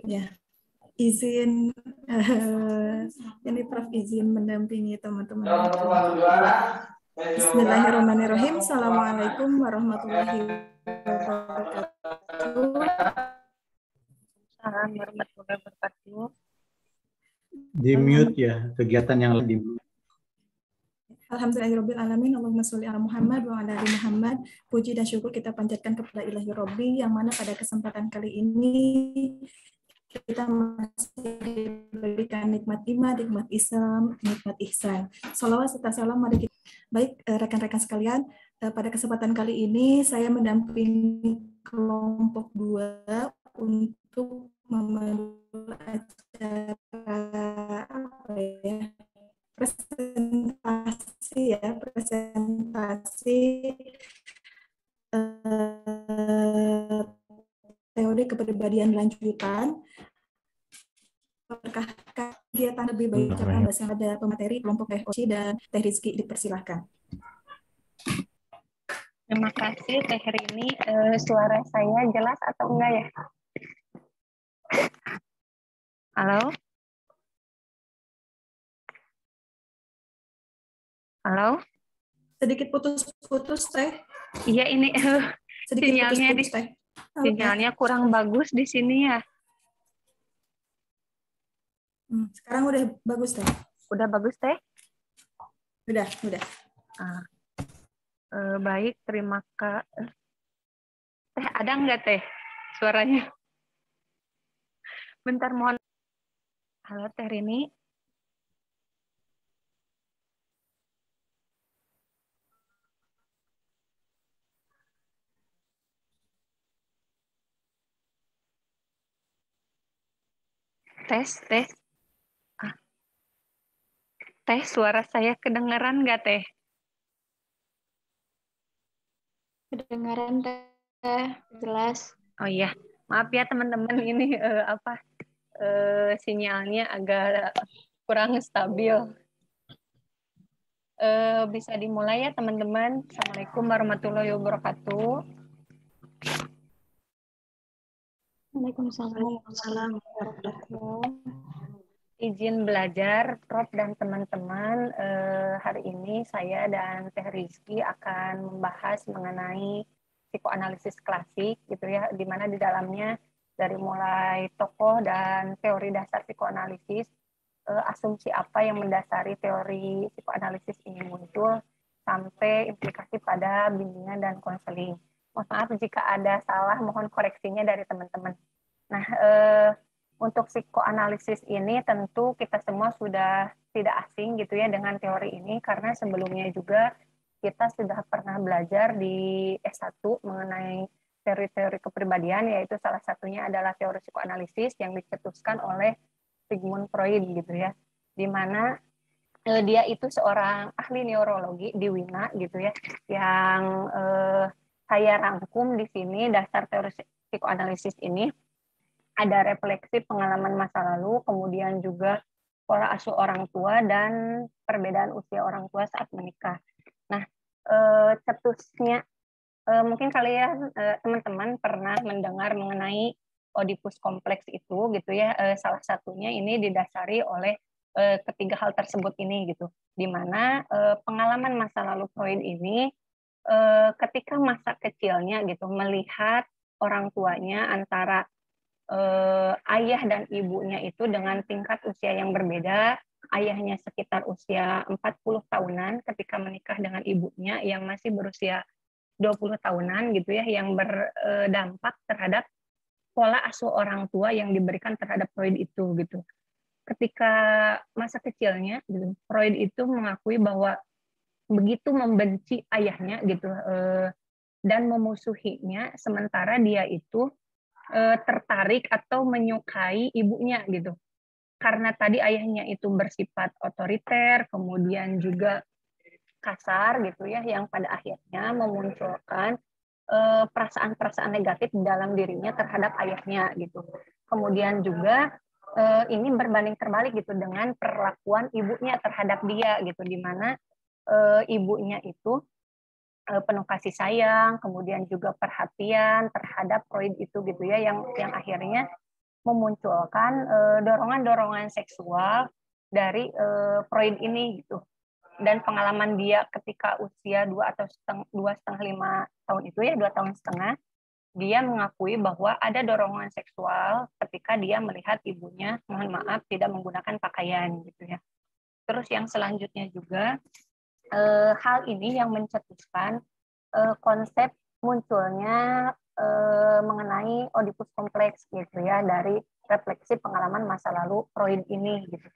Ya, izin ini Prof izin mendampingi teman-teman untuk Bismillahirrahmanirrahim. Assalamualaikum warahmatullahi wabarakatuh. Assalamualaikum warahmatullahi wabarakatuh. Di mute ya, kegiatan yang di mute. Alhamdulillahirabbil alamin. Allahumma sholli ala Muhammad wa ala ali Muhammad. Puji dan syukur kita panjatkan kepada Ilahi Robbi yang mana pada kesempatan kali ini kita masih diberikan nikmat iman, nikmat Islam, nikmat ihsan. Salawat serta salam mari kita. Baik rekan-rekan sekalian, pada kesempatan kali ini saya mendampingi kelompok 2 untuk memandu acara presentasi teori kepribadian lanjutan. Apakah kegiatan lebih baik jika bahasa ada pemateri kelompok Teh Oci dan Teh Rizky, dipersilahkan. Terima kasih Teh Rini. Suara saya jelas atau enggak ya? Halo? Halo? Sedikit putus-putus Teh. Iya ini Sedikit sinyalnya putus-putus Teh. Sinyalnya kurang bagus di sini ya. Sekarang udah bagus Teh. Udah bagus Teh? Udah. Baik, terima kasih. Teh ada nggak Teh suaranya? Bentar mohon. Halo Teh Rini. Tes. Teh, suara saya kedengaran nggak Teh? Kedengaran Teh, jelas. Oh iya, maaf ya teman-teman ini sinyalnya agak kurang stabil. Bisa dimulai ya teman-teman. Assalamualaikum warahmatullahi wabarakatuh. Waalaikumsalam warahmatullahi. Izin belajar, Prof dan teman-teman. Hari ini saya dan Teh Rizky akan membahas mengenai psikoanalisis klasik, gitu ya, di mana di dalamnya dari mulai tokoh dan teori dasar psikoanalisis, asumsi apa yang mendasari teori psikoanalisis ini muncul, sampai implikasi pada bimbingan dan konseling. Mohon maaf jika ada salah, mohon koreksinya dari teman-teman. Nah, untuk psikoanalisis ini tentu kita semua sudah tidak asing gitu ya dengan teori ini, karena sebelumnya juga kita sudah pernah belajar di S1 mengenai teori-teori kepribadian, yaitu salah satunya adalah teori psikoanalisis yang dicetuskan oleh Sigmund Freud gitu ya, di mana dia itu seorang ahli neurologi di Wina gitu ya, yang saya rangkum di sini dasar teori psikoanalisis ini. Ada refleksi pengalaman masa lalu, kemudian juga pola asuh orang tua dan perbedaan usia orang tua saat menikah. Nah, cetusnya mungkin kalian teman-teman pernah mendengar mengenai Oedipus kompleks itu gitu ya. Salah satunya ini didasari oleh ketiga hal tersebut ini gitu. Di mana pengalaman masa lalu Freud ini ketika masa kecilnya gitu melihat orang tuanya antara ayah dan ibunya itu dengan tingkat usia yang berbeda. Ayahnya sekitar usia 40 tahunan ketika menikah dengan ibunya yang masih berusia 20 tahunan gitu ya, yang berdampak terhadap pola asuh orang tua yang diberikan terhadap Freud itu gitu. Ketika masa kecilnya gitu, Freud itu mengakui bahwa begitu membenci ayahnya gitu dan memusuhinya, sementara dia itu tertarik atau menyukai ibunya gitu. Karena tadi ayahnya itu bersifat otoriter, kemudian juga kasar gitu ya, yang pada akhirnya memunculkan perasaan-perasaan negatif di dalam dirinya terhadap ayahnya gitu. Kemudian juga ini berbanding terbalik gitu dengan perlakuan ibunya terhadap dia gitu, di mana ibunya itu penuh kasih sayang, kemudian juga perhatian terhadap Freud itu gitu ya, yang akhirnya memunculkan dorongan-dorongan seksual dari Freud ini gitu. Dan pengalaman dia ketika usia 2,5 tahun itu ya, 2,5 tahun, dia mengakui bahwa ada dorongan seksual ketika dia melihat ibunya, mohon maaf, tidak menggunakan pakaian gitu ya. Terus yang selanjutnya juga hal ini yang mencetuskan konsep munculnya mengenai Oedipus kompleks gitu ya, dari refleksi pengalaman masa lalu Freud ini gitu.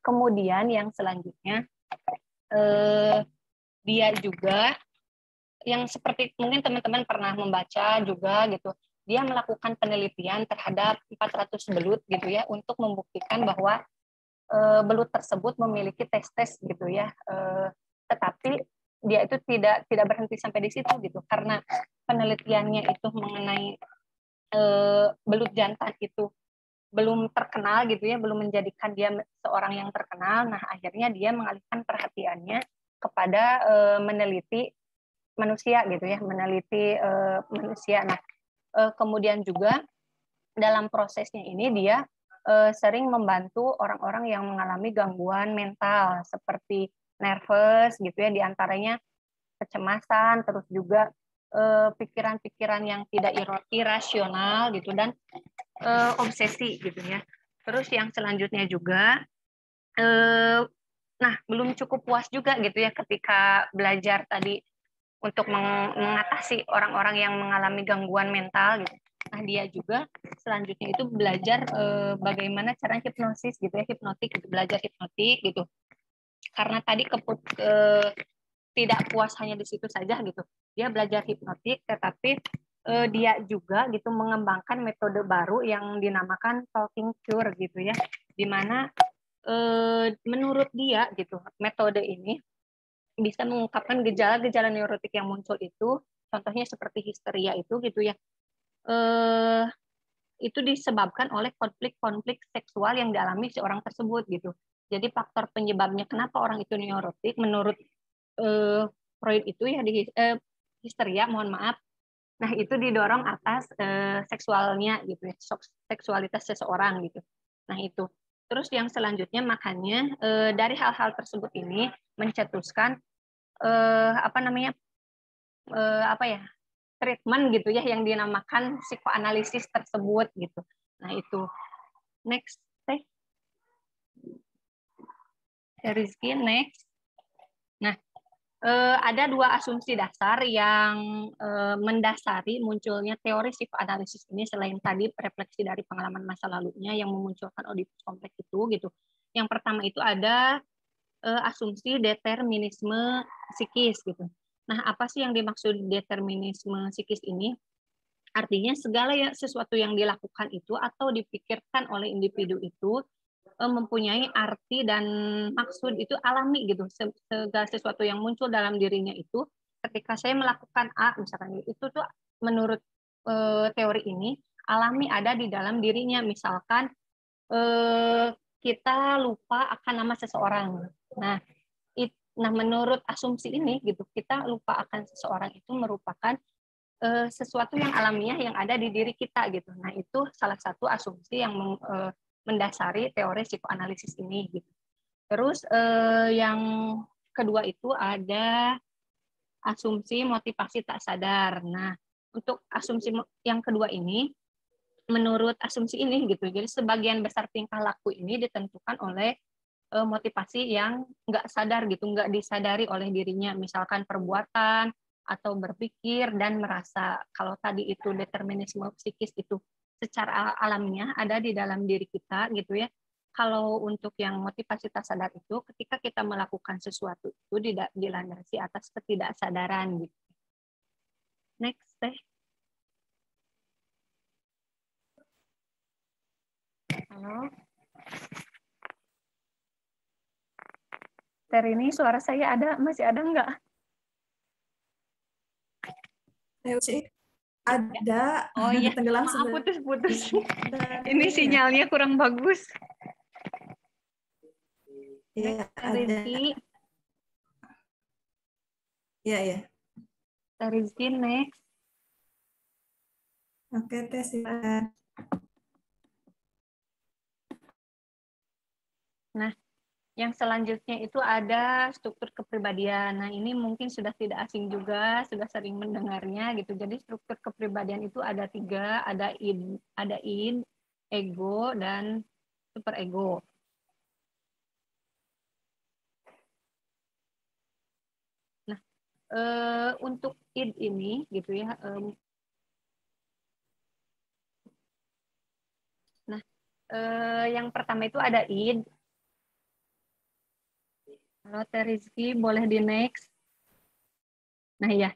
Kemudian yang selanjutnya dia juga yang seperti mungkin teman-teman pernah membaca juga gitu, dia melakukan penelitian terhadap 400 belut gitu ya, untuk membuktikan bahwa belut tersebut memiliki tes gitu ya, tetapi dia itu tidak berhenti sampai di situ gitu, karena penelitiannya itu mengenai belut jantan itu belum terkenal gitu ya, belum menjadikan dia seorang yang terkenal. Nah, akhirnya dia mengalihkan perhatiannya kepada meneliti manusia gitu ya, meneliti manusia. Nah, kemudian juga dalam prosesnya ini dia sering membantu orang-orang yang mengalami gangguan mental seperti nervous gitu ya, diantaranya kecemasan, terus juga pikiran-pikiran yang tidak irasional gitu, dan obsesi gitu ya. Terus yang selanjutnya juga, nah belum cukup puas juga gitu ya ketika belajar tadi untuk mengatasi orang-orang yang mengalami gangguan mental gitu. Nah dia juga selanjutnya itu belajar bagaimana cara hipnosis gitu ya, hipnotik gitu, belajar hipnotik gitu. Karena tadi tidak puas hanya di situ saja gitu, dia belajar hipnotik, tetapi dia juga gitu mengembangkan metode baru yang dinamakan talking cure gitu ya, dimana menurut dia gitu metode ini bisa mengungkapkan gejala-gejala neurotik yang muncul itu, contohnya seperti histeria itu gitu ya, itu disebabkan oleh konflik-konflik seksual yang dialami si orang tersebut gitu. Jadi faktor penyebabnya kenapa orang itu neurotik menurut Freud itu ya di histeria, mohon maaf. Nah, itu didorong atas seksualnya gitu ya, seksualitas seseorang gitu. Nah, itu. Terus yang selanjutnya makanya dari hal-hal tersebut ini mencetuskan treatment gitu ya yang dinamakan psikoanalisis tersebut gitu. Nah, itu. Next. Rizky, next. Nah, ada dua asumsi dasar yang mendasari munculnya teori psikoanalisis ini, selain tadi refleksi dari pengalaman masa lalunya yang memunculkan Oedipus kompleks itu gitu. Yang pertama itu ada asumsi determinisme psikis gitu. Nah, apa sih yang dimaksud determinisme psikis ini? Artinya segala sesuatu yang dilakukan itu atau dipikirkan oleh individu itu mempunyai arti dan maksud itu alami gitu. Segala sesuatu yang muncul dalam dirinya itu ketika saya melakukan A misalkan itu tuh menurut teori ini alami ada di dalam dirinya. Misalkan kita lupa akan nama seseorang. Nah, menurut asumsi ini gitu, kita lupa akan seseorang itu merupakan sesuatu yang alamiah yang ada di diri kita gitu. Nah, itu salah satu asumsi yang mendasari teori psikoanalisis ini gitu. Terus yang kedua itu ada asumsi motivasi tak sadar. Nah, untuk asumsi yang kedua ini, menurut asumsi ini gitu, jadi sebagian besar tingkah laku ini ditentukan oleh motivasi yang nggak sadar gitu, nggak disadari oleh dirinya, misalkan perbuatan atau berpikir dan merasa. Kalau tadi itu determinisme psikis itu secara alamiah ada di dalam diri kita gitu ya. Kalau untuk yang motivasi tak sadar itu ketika kita melakukan sesuatu itu tidak dilandasi atas ketidaksadaran gitu. Next teh. Halo. Ini suara saya masih ada nggak? Ada. Oh iya, tenggelam maaf putus-putus. Ini ya. sinyalnya kurang bagus. Iya, ada. Rizky. Iya. Rizky, next. Oke, tes silakan. Yang selanjutnya itu ada struktur kepribadian. Nah, ini mungkin sudah tidak asing juga, sudah sering mendengarnya gitu. Jadi struktur kepribadian itu ada 3, ada id, ego, dan superego. Nah, untuk id ini gitu ya. Nah, yang pertama itu ada id. Kalau Teh Rizky boleh di next. Nah ya,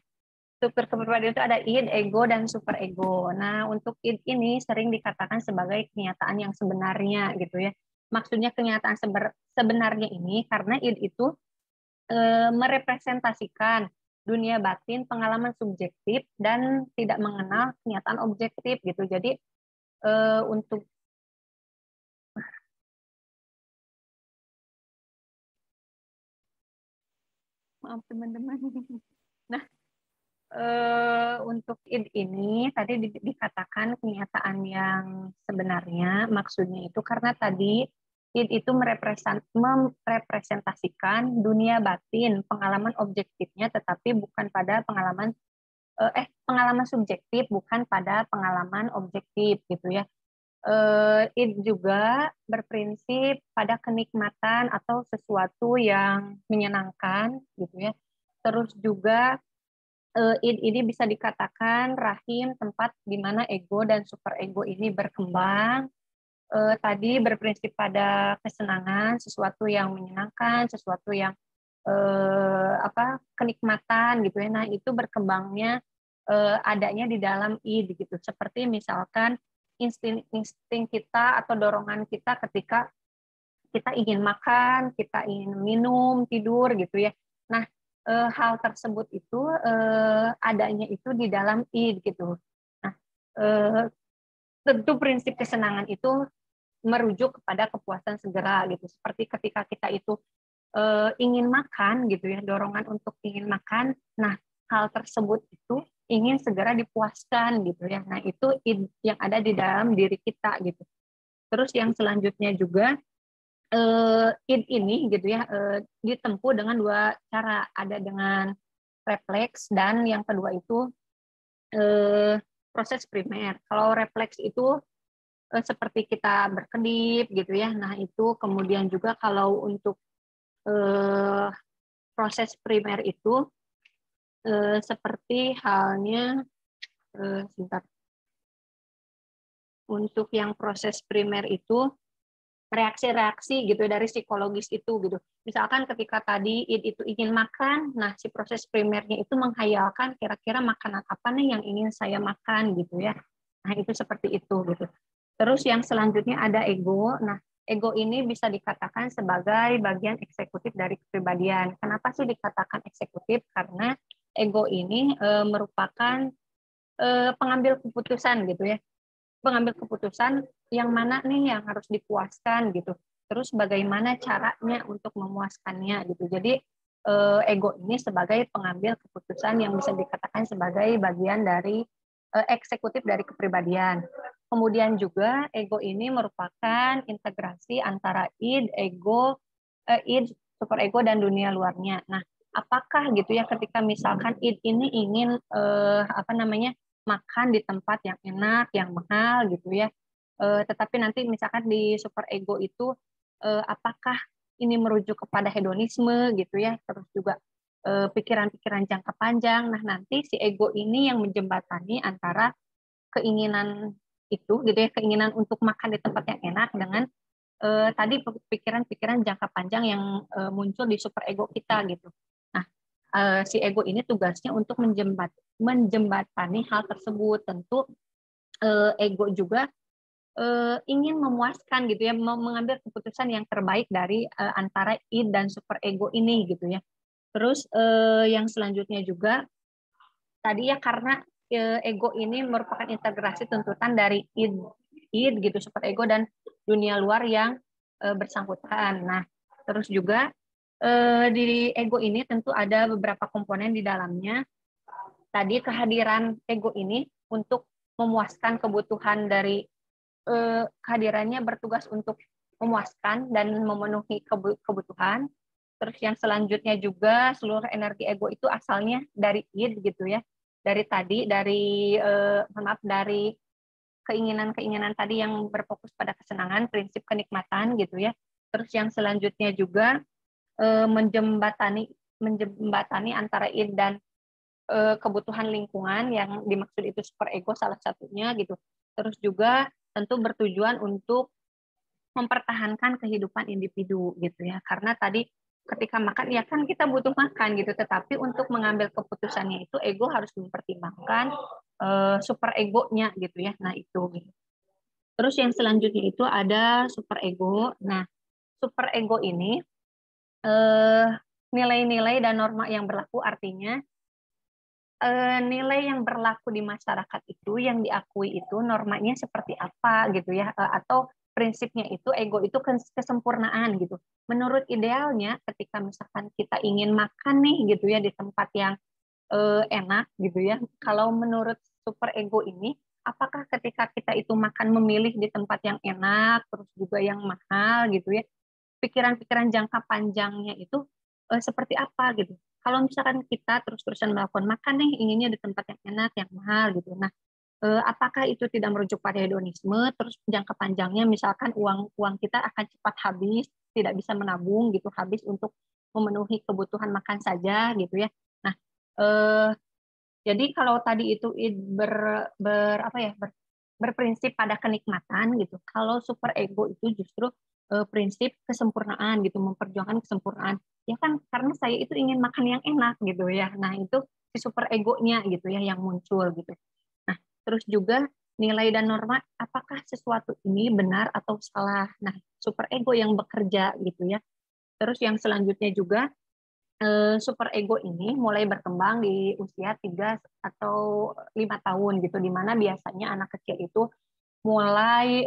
struktur kepribadian itu ada id, ego, dan superego. Nah, untuk id ini sering dikatakan sebagai kenyataan yang sebenarnya gitu ya. Maksudnya kenyataan sebenarnya ini karena id itu merepresentasikan dunia batin, pengalaman subjektif, dan tidak mengenal kenyataan objektif gitu. Jadi untuk maaf teman-teman. Nah, untuk id ini tadi dikatakan kenyataan yang sebenarnya, maksudnya itu karena tadi id itu merepresentasikan dunia batin, pengalaman objektifnya, tetapi bukan pada pengalaman subjektif, bukan pada pengalaman objektif gitu ya. Id juga berprinsip pada kenikmatan atau sesuatu yang menyenangkan gitu ya. Terus juga id ini bisa dikatakan rahim, tempat di mana ego dan superego ini berkembang. Tadi berprinsip pada kesenangan, sesuatu yang menyenangkan, sesuatu yang kenikmatan gitu ya. Nah, itu berkembangnya adanya di dalam id gitu. Seperti misalkan insting kita atau dorongan kita ketika kita ingin makan, kita ingin minum, tidur gitu ya. Nah, hal tersebut itu adanya itu di dalam id gitu. Nah, tentu prinsip kesenangan itu merujuk kepada kepuasan segera gitu. Seperti ketika kita itu ingin makan gitu ya, dorongan untuk ingin makan. Nah, hal tersebut itu ingin segera dipuaskan gitu ya. Nah, itu id yang ada di dalam diri kita gitu. Terus yang selanjutnya juga id ini gitu ya ditempuh dengan 2 cara, ada dengan refleks dan yang kedua itu proses primer. Kalau refleks itu seperti kita berkedip gitu ya. Nah, itu kemudian juga kalau untuk proses primer itu seperti halnya sebentar. Untuk yang proses primer itu reaksi-reaksi gitu dari psikologis itu gitu. Misalkan ketika tadi id itu ingin makan, nah si proses primernya itu menghayalkan kira-kira makanan apa nih yang ingin saya makan gitu ya. Nah, itu seperti itu gitu. Terus yang selanjutnya ada ego. Nah, ego ini bisa dikatakan sebagai bagian eksekutif dari kepribadian. Kenapa sih dikatakan eksekutif? Karena ego ini merupakan pengambil keputusan gitu ya. Pengambil keputusan yang mana nih yang harus dipuaskan gitu. Terus bagaimana caranya untuk memuaskannya gitu. Jadi ego ini sebagai pengambil keputusan yang bisa dikatakan sebagai bagian dari eksekutif dari kepribadian. Kemudian juga ego ini merupakan integrasi antara id, superego dan dunia luarnya. Nah, apakah gitu ya ketika misalkan id ini ingin makan di tempat yang enak, yang mahal gitu ya. Tetapi nanti misalkan di superego itu apakah ini merujuk kepada hedonisme gitu ya, terus juga pikiran-pikiran jangka panjang. Nah, nanti si ego ini yang menjembatani antara keinginan itu gitu ya, keinginan untuk makan di tempat yang enak dengan tadi pikiran-pikiran jangka panjang yang muncul di superego kita gitu. Nah, si ego ini tugasnya untuk menjembatani hal tersebut. Tentu ego juga ingin memuaskan gitu ya, mengambil keputusan yang terbaik dari antara id dan superego ini gitu ya. Terus yang selanjutnya juga tadi ya karena ego ini merupakan integrasi tuntutan dari id gitu, superego dan dunia luar yang bersangkutan. Nah, terus juga di ego ini tentu ada beberapa komponen di dalamnya. Tadi kehadiran ego ini untuk memuaskan kebutuhan dari kehadirannya bertugas untuk memuaskan dan memenuhi kebutuhan. Terus yang selanjutnya juga seluruh energi ego itu asalnya dari id gitu ya. Dari keinginan-keinginan tadi yang berfokus pada kesenangan, prinsip kenikmatan gitu ya. Terus yang selanjutnya juga menjembatani antara id dan kebutuhan lingkungan, yang dimaksud itu super ego salah satunya gitu. Terus juga tentu bertujuan untuk mempertahankan kehidupan individu gitu ya. Karena tadi ketika makan ya kan kita butuh makan gitu, tetapi untuk mengambil keputusannya itu ego harus mempertimbangkan super egonya gitu ya. Nah itu gitu. Terus yang selanjutnya itu ada super ego. Nah super ego ini nilai-nilai dan norma yang berlaku, artinya nilai yang berlaku di masyarakat itu, yang diakui itu normanya seperti apa gitu ya, atau prinsipnya itu ego itu kesempurnaan gitu. Menurut idealnya ketika misalkan kita ingin makan nih gitu ya di tempat yang enak gitu ya, kalau menurut super ego ini, apakah ketika kita itu makan memilih di tempat yang enak terus juga yang mahal gitu ya, pikiran-pikiran jangka panjangnya itu seperti apa gitu. Kalau misalkan kita terus-terusan melakukan makan nih, inginnya di tempat yang enak, yang mahal gitu. Nah, apakah itu tidak merujuk pada hedonisme? Terus jangka panjangnya misalkan uang kita akan cepat habis, tidak bisa menabung gitu, habis untuk memenuhi kebutuhan makan saja gitu ya. Nah, jadi kalau tadi itu berprinsip pada kenikmatan gitu. Kalau super ego itu justru prinsip kesempurnaan gitu, memperjuangkan kesempurnaan. Ya kan karena saya itu ingin makan yang enak gitu ya. Nah, itu si super egonya gitu ya yang muncul gitu. Nah, terus juga nilai dan norma, apakah sesuatu ini benar atau salah. Nah, super ego yang bekerja gitu ya. Terus yang selanjutnya juga super ego ini mulai berkembang di usia 3 atau 5 tahun gitu, di mana biasanya anak kecil itu mulai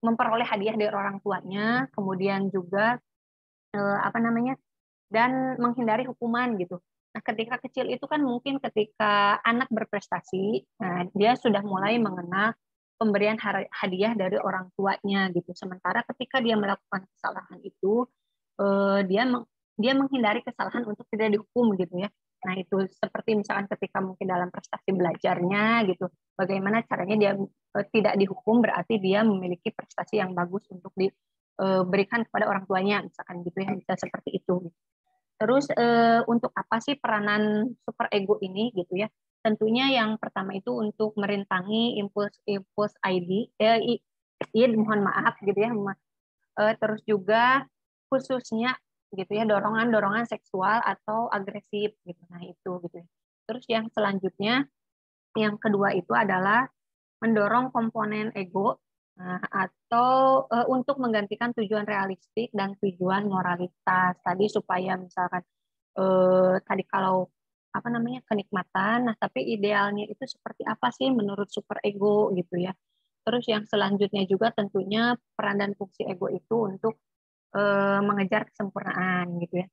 memperoleh hadiah dari orang tuanya, kemudian juga dan menghindari hukuman gitu. Nah, ketika kecil itu kan mungkin ketika anak berprestasi, nah dia sudah mulai mengenal pemberian hadiah dari orang tuanya gitu. Sementara ketika dia melakukan kesalahan itu, dia menghindari kesalahan untuk tidak dihukum gitu ya. Nah, itu seperti misalkan ketika mungkin dalam prestasi belajarnya gitu, bagaimana caranya dia tidak dihukum, berarti dia memiliki prestasi yang bagus untuk diberikan kepada orang tuanya, misalkan gitu ya, bisa seperti itu. Terus untuk apa sih peranan super ego ini gitu ya? Tentunya yang pertama itu untuk merintangi impuls id, mohon maaf gitu ya. Terus juga khususnya gitu ya dorongan-dorongan seksual atau agresif gitu. Nah, itu gitu ya. Terus yang selanjutnya, yang kedua itu adalah mendorong komponen ego atau untuk menggantikan tujuan realistik dan tujuan moralitas tadi, supaya misalkan tadi kalau kenikmatan, nah tapi idealnya itu seperti apa sih menurut super ego gitu ya. Terus yang selanjutnya juga tentunya peran dan fungsi ego itu untuk mengejar kesempurnaan gitu ya.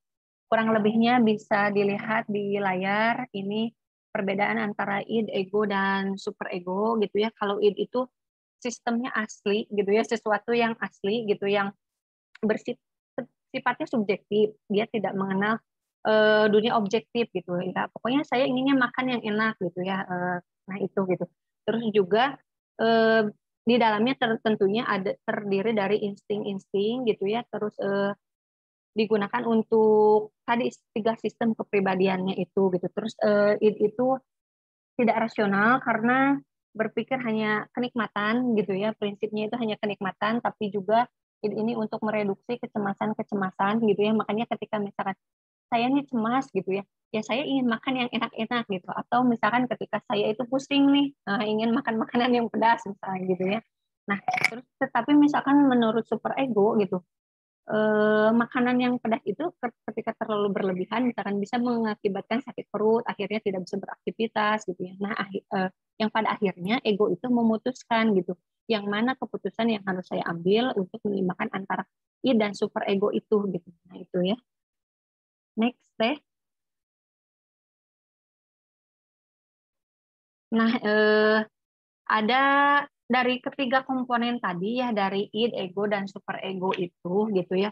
Kurang lebihnya bisa dilihat di layar ini perbedaan antara id, ego, dan super ego gitu ya. Kalau id itu sistemnya asli gitu ya, sesuatu yang asli gitu, yang sifatnya subjektif, dia tidak mengenal dunia objektif gitu ya. Pokoknya saya inginnya makan yang enak gitu ya. Nah itu gitu. Terus juga di dalamnya tentunya terdiri dari insting-insting gitu ya. Terus digunakan untuk tadi 3 sistem kepribadiannya itu gitu. Terus itu tidak rasional karena berpikir hanya kenikmatan gitu ya, prinsipnya itu hanya kenikmatan, tapi juga ini untuk mereduksi kecemasan-kecemasan gitu ya. Makanya ketika misalkan saya ini cemas gitu ya, ya saya ingin makan yang enak-enak gitu, atau misalkan ketika saya itu pusing nih, ingin makan makanan yang pedas misalnya gitu ya. Nah, terus tetapi misalkan menurut super ego gitu, makanan yang pedas itu ketika terlalu berlebihan misalkan bisa mengakibatkan sakit perut, akhirnya tidak bisa beraktivitas gitu ya. Nah, yang pada akhirnya ego itu memutuskan gitu, yang mana keputusan yang harus saya ambil untuk menyeimbangkan antara id dan super ego itu gitu. Nah, itu ya. Next deh. Nah, ada dari ketiga komponen tadi ya, dari id, ego, dan superego itu gitu ya,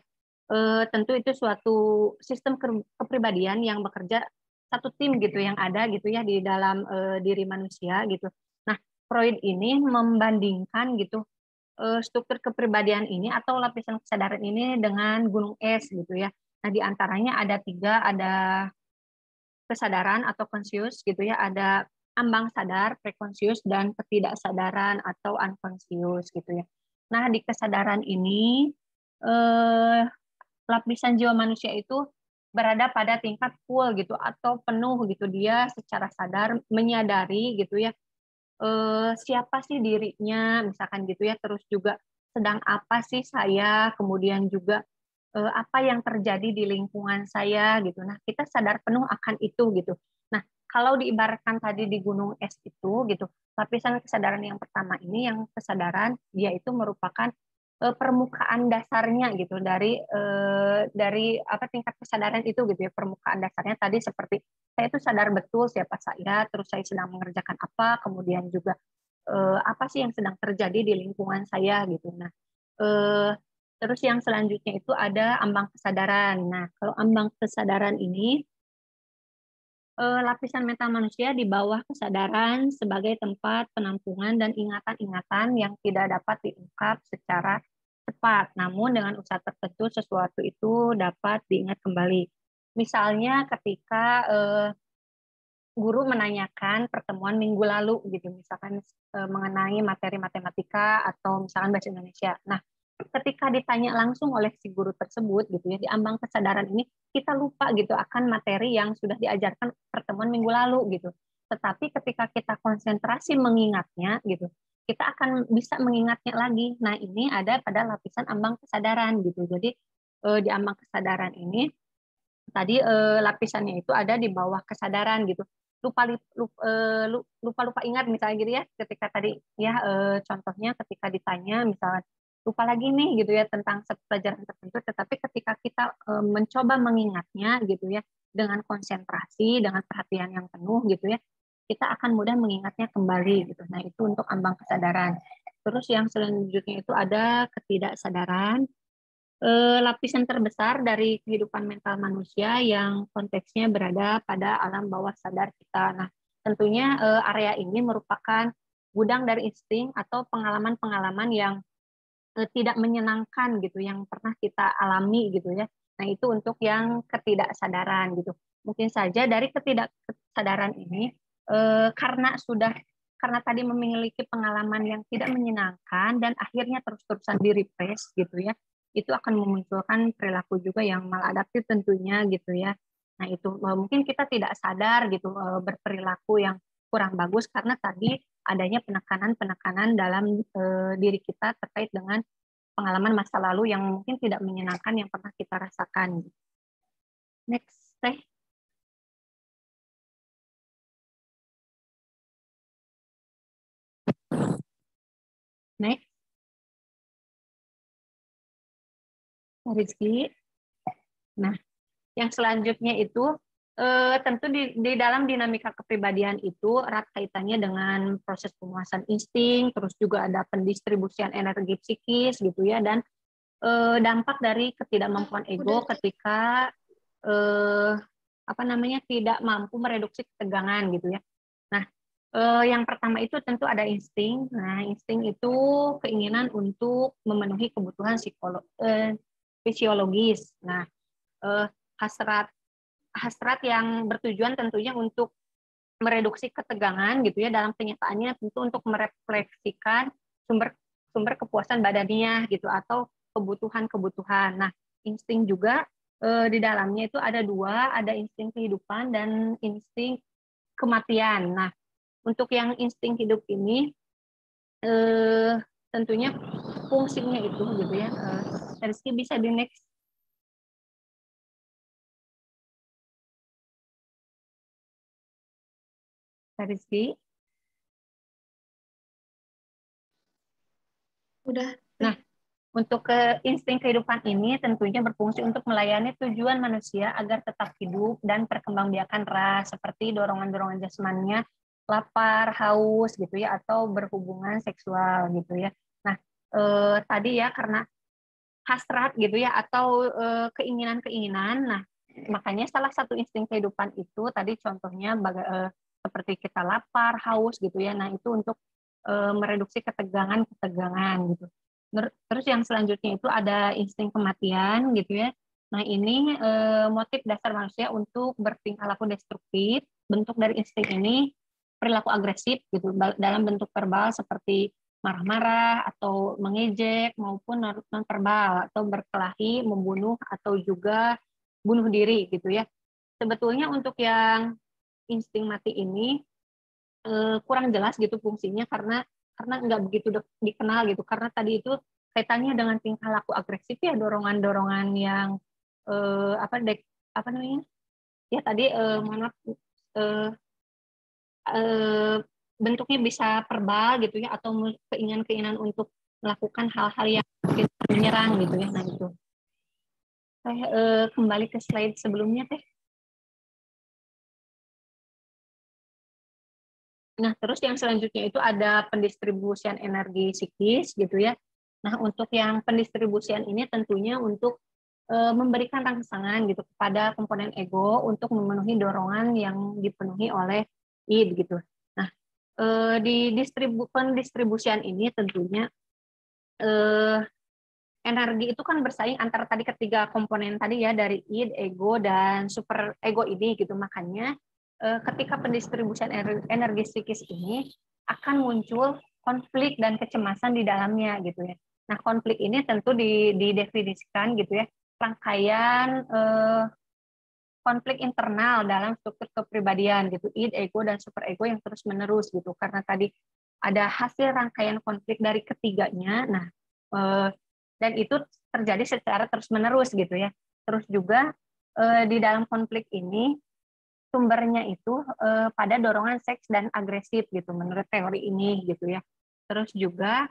tentu itu suatu sistem kepribadian yang bekerja satu tim gitu yang ada gitu ya di dalam diri manusia gitu. Nah, Freud ini membandingkan gitu struktur kepribadian ini atau lapisan kesadaran ini dengan gunung es gitu ya. Nah, di antaranya ada tiga, ada kesadaran atau conscious gitu ya, ada ambang sadar, preconscious, dan ketidaksadaran atau unconscious gitu ya. Nah, di kesadaran ini lapisan jiwa manusia itu berada pada tingkat full gitu atau penuh gitu, dia secara sadar menyadari gitu ya siapa sih dirinya misalkan gitu ya, terus juga sedang apa sih saya, kemudian juga apa yang terjadi di lingkungan saya gitu. Nah, kita sadar penuh akan itu gitu. Nah, kalau diibaratkan tadi di gunung es itu gitu, lapisan kesadaran yang pertama ini, yang kesadaran dia itu merupakan permukaan dasarnya gitu dari apa tingkat kesadaran itu gitu ya, permukaan dasarnya tadi seperti saya itu sadar betul siapa saya, terus saya sedang mengerjakan apa, kemudian juga apa sih yang sedang terjadi di lingkungan saya gitu. Nah, terus yang selanjutnya itu ada ambang kesadaran. Nah, kalau ambang kesadaran ini lapisan mental manusia di bawah kesadaran sebagai tempat penampungan dan ingatan-ingatan yang tidak dapat diungkap secara cepat. Namun dengan usaha tertentu sesuatu itu dapat diingat kembali. Misalnya ketika guru menanyakan pertemuan minggu lalu gitu, misalkan mengenai materi matematika atau misalkan bahasa Indonesia. Nah, ketika ditanya langsung oleh si guru tersebut gitu ya, di ambang kesadaran ini kita lupa gitu akan materi yang sudah diajarkan pertemuan minggu lalu gitu. Tetapi ketika kita konsentrasi mengingatnya gitu, kita akan bisa mengingatnya lagi. Nah, ini ada pada lapisan ambang kesadaran gitu. Jadi di ambang kesadaran ini tadi lapisannya itu ada di bawah kesadaran gitu. Lupa ingat misalnya gitu ya, ketika tadi ya contohnya ketika ditanya misalnya lupa lagi nih gitu ya tentang pelajaran tertentu, tetapi ketika kita mencoba mengingatnya gitu ya dengan konsentrasi, dengan perhatian yang penuh gitu ya, kita akan mudah mengingatnya kembali gitu. Nah, itu untuk ambang kesadaran. Terus yang selanjutnya itu ada ketidaksadaran, lapisan terbesar dari kehidupan mental manusia yang konteksnya berada pada alam bawah sadar kita. Nah, tentunya area ini merupakan gudang dari insting atau pengalaman-pengalaman yang tidak menyenangkan gitu yang pernah kita alami gitu ya. Nah, itu untuk yang ketidaksadaran gitu. Mungkin saja dari ketidaksadaran ini karena tadi memiliki pengalaman yang tidak menyenangkan dan akhirnya terus-terusan di-repress gitu ya. Itu akan memunculkan perilaku juga yang maladaptif tentunya gitu ya. Nah, itu mungkin kita tidak sadar gitu berperilaku yang kurang bagus karena tadi adanya penekanan-penekanan dalam diri kita terkait dengan pengalaman masa lalu yang mungkin tidak menyenangkan yang pernah kita rasakan. Next, Teh. Next. Rizky. Nah, yang selanjutnya itu tentu di dalam dinamika kepribadian itu erat kaitannya dengan proses penguasaan insting, terus juga ada pendistribusian energi psikis gitu ya, dan dampak dari ketidakmampuan ego ketika tidak mampu mereduksi ketegangan gitu ya. Nah, yang pertama itu tentu ada insting. Nah, insting itu keinginan untuk memenuhi kebutuhan fisiologis. Nah, hasrat yang bertujuan tentunya untuk mereduksi ketegangan gitu ya, dalam kenyataannya tentu untuk merefleksikan sumber kepuasan badaniah gitu atau kebutuhan-kebutuhan. Nah, insting juga di dalamnya itu ada dua, ada insting kehidupan dan insting kematian. Nah, untuk yang insting hidup ini tentunya fungsinya itu gitu ya. Rizky bisa di next. Rizky. Udah. Nah, untuk insting kehidupan ini tentunya berfungsi untuk melayani tujuan manusia agar tetap hidup dan perkembangbiakan ras, seperti dorongan-dorongan jasmaninya lapar, haus gitu ya, atau berhubungan seksual gitu ya. Nah, tadi ya karena hasrat gitu ya, atau keinginan-keinginan. Nah, makanya salah satu insting kehidupan itu tadi contohnya seperti kita lapar, haus gitu ya. Nah, itu untuk mereduksi ketegangan-ketegangan gitu. Terus yang selanjutnya itu ada insting kematian gitu ya. Nah, ini motif dasar manusia untuk bertingkah laku destruktif. Bentuk dari insting ini perilaku agresif gitu dalam bentuk verbal seperti marah-marah atau mengejek maupun non verbal atau berkelahi, membunuh atau juga bunuh diri gitu ya. Sebetulnya untuk yang insting mati ini kurang jelas gitu fungsinya karena nggak begitu dikenal gitu, karena tadi itu kaitannya dengan tingkah laku agresif ya, dorongan-dorongan yang apa namanya ya tadi mohon maaf, bentuknya bisa verbal gitu ya, atau keinginan-keinginan untuk melakukan hal-hal yang menyerang gitu ya. Nah itu saya kembali ke slide sebelumnya teh. Nah, terus yang selanjutnya itu ada pendistribusian energi psikis gitu ya. Nah, untuk yang pendistribusian ini tentunya untuk memberikan rangsangan gitu kepada komponen ego untuk memenuhi dorongan yang dipenuhi oleh id gitu. Nah, di pendistribusian ini tentunya energi itu kan bersaing antara tadi ketiga komponen tadi ya, dari id, ego, dan super ego ini gitu. Makanya ketika pendistribusian energi psikis ini akan muncul konflik dan kecemasan di dalamnya gitu ya. Nah, konflik ini tentu didefinisikan gitu ya, rangkaian konflik internal dalam struktur kepribadian gitu, id, ego, dan super ego yang terus menerus gitu. Karena tadi ada hasil rangkaian konflik dari ketiganya. Nah, dan itu terjadi secara terus-menerus gitu ya. Terus juga di dalam konflik ini sumbernya itu pada dorongan seks dan agresif gitu menurut teori ini gitu ya. Terus juga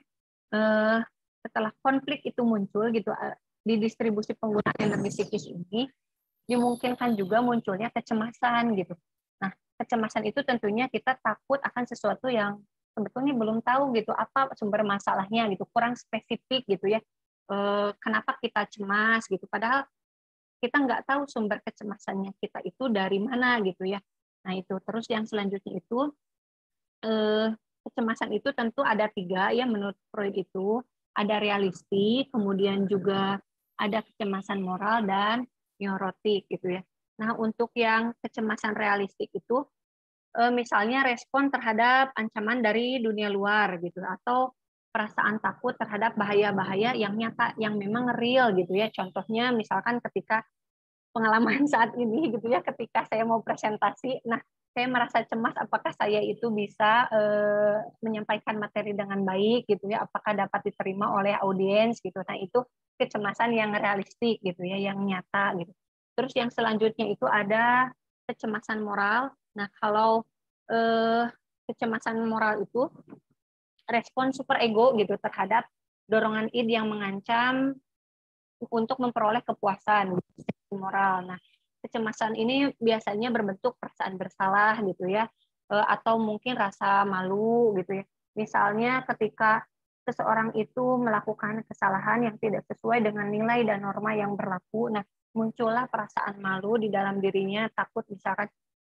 setelah konflik itu muncul gitu di distribusi penggunaan energi psikis ini dimungkinkan juga munculnya kecemasan gitu. Nah, kecemasan itu tentunya kita takut akan sesuatu yang sebetulnya belum tahu gitu apa sumber masalahnya gitu, kurang spesifik gitu ya. Kenapa kita cemas gitu, padahal kita nggak tahu sumber kecemasannya kita itu dari mana gitu ya. Nah itu, terus yang selanjutnya itu kecemasan itu tentu ada 3 ya menurut Freud itu, ada realistik, kemudian juga ada kecemasan moral dan neurotik gitu ya. Nah untuk yang kecemasan realistik itu misalnya respon terhadap ancaman dari dunia luar gitu, atau perasaan takut terhadap bahaya-bahaya yang nyata, yang memang real gitu ya. Contohnya misalkan ketika pengalaman saat ini gitu ya, ketika saya mau presentasi, nah saya merasa cemas apakah saya itu bisa menyampaikan materi dengan baik gitu ya, apakah dapat diterima oleh audiens gitu. Nah itu kecemasan yang realistik gitu ya, yang nyata gitu. Terus yang selanjutnya itu ada kecemasan moral. Nah kalau kecemasan moral itu respon super ego gitu terhadap dorongan id yang mengancam untuk memperoleh kepuasan moral. Nah, kecemasan ini biasanya berbentuk perasaan bersalah gitu ya, atau mungkin rasa malu gitu ya. Misalnya ketika seseorang itu melakukan kesalahan yang tidak sesuai dengan nilai dan norma yang berlaku, nah muncullah perasaan malu di dalam dirinya, takut misalkan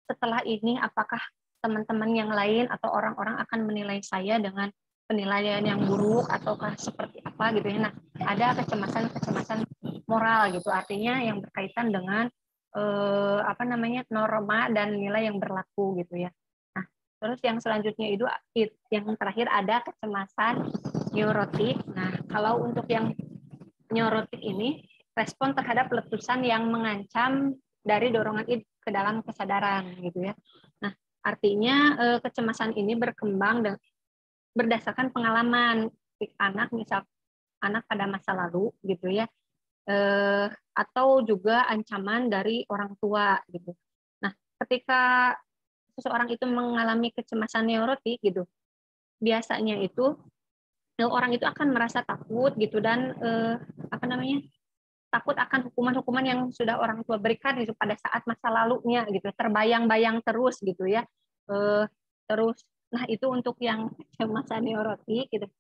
setelah ini apakah teman-teman yang lain atau orang-orang akan menilai saya dengan penilaian yang buruk ataukah seperti apa gitu ya. Nah, ada kecemasan-kecemasan moral gitu, artinya yang berkaitan dengan norma dan nilai yang berlaku gitu ya. Nah, terus yang selanjutnya itu yang terakhir ada kecemasan neurotik. Nah, kalau untuk yang neurotik ini respon terhadap letusan yang mengancam dari dorongan id ke dalam kesadaran gitu ya. Nah, artinya kecemasan ini berkembang berdasarkan pengalaman anak pada masa lalu gitu ya, atau juga ancaman dari orang tua gitu. Nah, ketika seseorang itu mengalami kecemasan neurotik gitu, biasanya itu orang itu akan merasa takut gitu, dan takut akan hukuman-hukuman yang sudah orang tua berikan gitu pada saat masa lalunya gitu, terbayang-bayang terus gitu ya. Terus, nah itu untuk yang kecemasan neurotik gitu.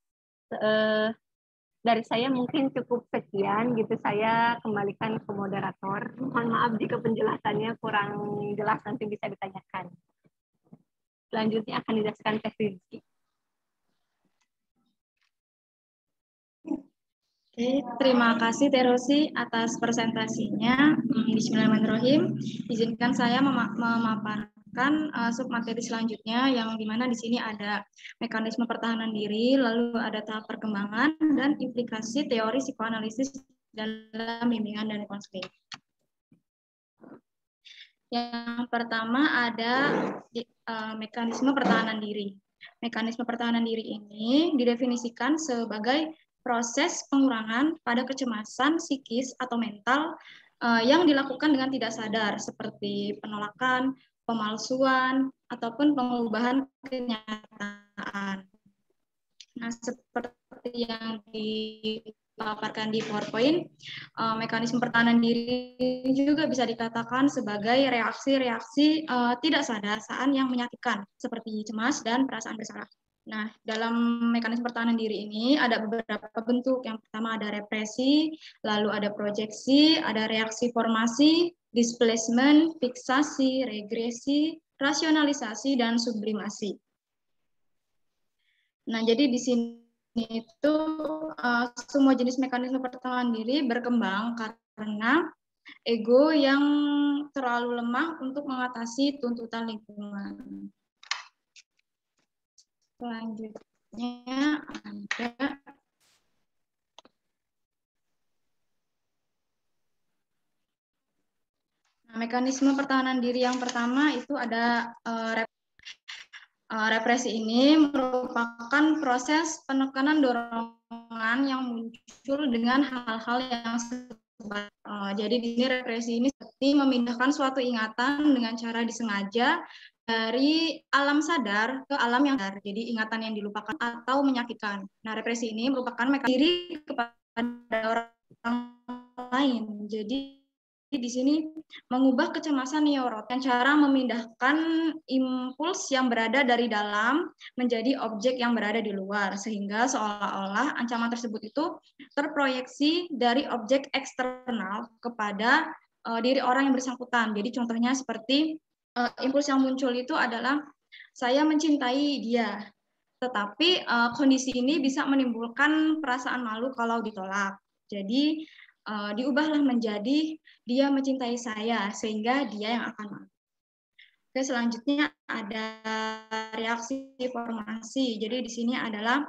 Dari saya mungkin cukup sekian gitu. Saya kembalikan ke moderator. Mohon maaf jika penjelasannya kurang jelas, nanti bisa ditanyakan. Selanjutnya akan dijelaskan Teh Rizky. Oke, terima kasih Teh Rosi atas presentasinya. Bismillahirrahmanirrahim. Izinkan saya memaparkan submateri selanjutnya, yang dimana di sini ada mekanisme pertahanan diri, lalu ada tahap perkembangan dan implikasi teori psikoanalisis dalam bimbingan dan konseling. Yang pertama ada mekanisme pertahanan diri. Mekanisme pertahanan diri ini didefinisikan sebagai proses pengurangan pada kecemasan psikis atau mental yang dilakukan dengan tidak sadar, seperti penolakan, pemalsuan, ataupun pengubahan kenyataan. Nah, seperti yang dipaparkan di PowerPoint, mekanisme pertahanan diri juga bisa dikatakan sebagai reaksi-reaksi tidak sadar saat yang menyakitkan, seperti cemas dan perasaan bersalah. Nah, dalam mekanisme pertahanan diri ini ada beberapa bentuk. Yang pertama ada represi, lalu ada proyeksi, ada reaksi formasi, displacement, fiksasi, regresi, rasionalisasi, dan sublimasi. Nah, jadi di sini itu semua jenis mekanisme pertahanan diri berkembang karena ego yang terlalu lemah untuk mengatasi tuntutan lingkungan. Selanjutnya ada mekanisme pertahanan diri yang pertama itu ada represi. Ini merupakan proses penekanan dorongan yang muncul dengan hal-hal yang jadi di sini represi ini seperti memindahkan suatu ingatan dengan cara disengaja dari alam sadar ke alam yang sadar. Jadi ingatan yang dilupakan atau menyakitkan. Nah, represi ini merupakan mekanisme diri kepada orang lain. Jadi di sini mengubah kecemasan neurotik dengan cara memindahkan impuls yang berada dari dalam menjadi objek yang berada di luar, sehingga seolah-olah ancaman tersebut itu terproyeksi dari objek eksternal kepada diri orang yang bersangkutan. Jadi contohnya seperti impuls yang muncul itu adalah saya mencintai dia, tetapi kondisi ini bisa menimbulkan perasaan malu kalau ditolak. Jadi diubahlah menjadi dia mencintai saya, sehingga dia yang akan malu. Oke, selanjutnya ada reaksi formasi. Jadi di sini adalah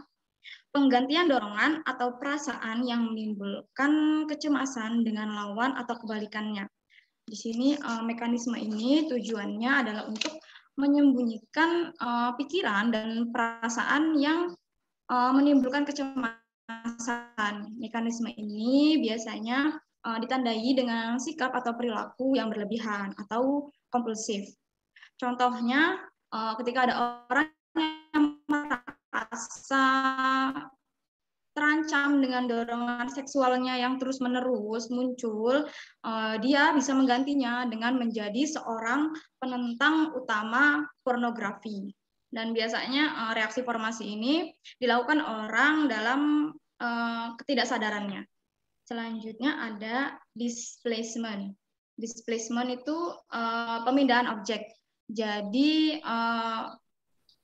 penggantian dorongan atau perasaan yang menimbulkan kecemasan dengan lawan atau kebalikannya. Di sini mekanisme ini tujuannya adalah untuk menyembunyikan pikiran dan perasaan yang menimbulkan kecemasan. Mekanisme ini biasanya ditandai dengan sikap atau perilaku yang berlebihan atau kompulsif. Contohnya, ketika ada orang yang merasa terancam dengan dorongan seksualnya yang terus-menerus muncul, dia bisa menggantinya dengan menjadi seorang penentang utama pornografi. Dan biasanya reaksi formasi ini dilakukan orang dalam ketidaksadarannya. Selanjutnya ada displacement. Displacement itu pemindahan objek. Jadi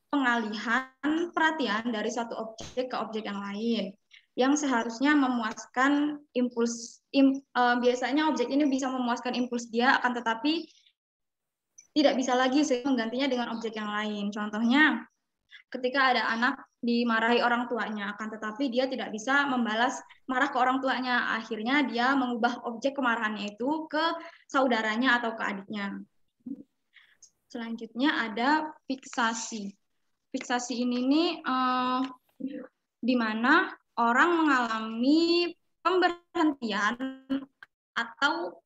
pengalihan perhatian dari satu objek ke objek yang lain yang seharusnya memuaskan impuls. Biasanya objek ini bisa memuaskan impuls dia, akan tetapi tidak bisa lagi menggantinya dengan objek yang lain. Contohnya, ketika ada anak dimarahi orang tuanya, akan tetapi dia tidak bisa membalas marah ke orang tuanya. Akhirnya dia mengubah objek kemarahannya itu ke saudaranya atau ke adiknya. Selanjutnya ada fiksasi. Fiksasi ini nih di mana orang mengalami pemberhentian atau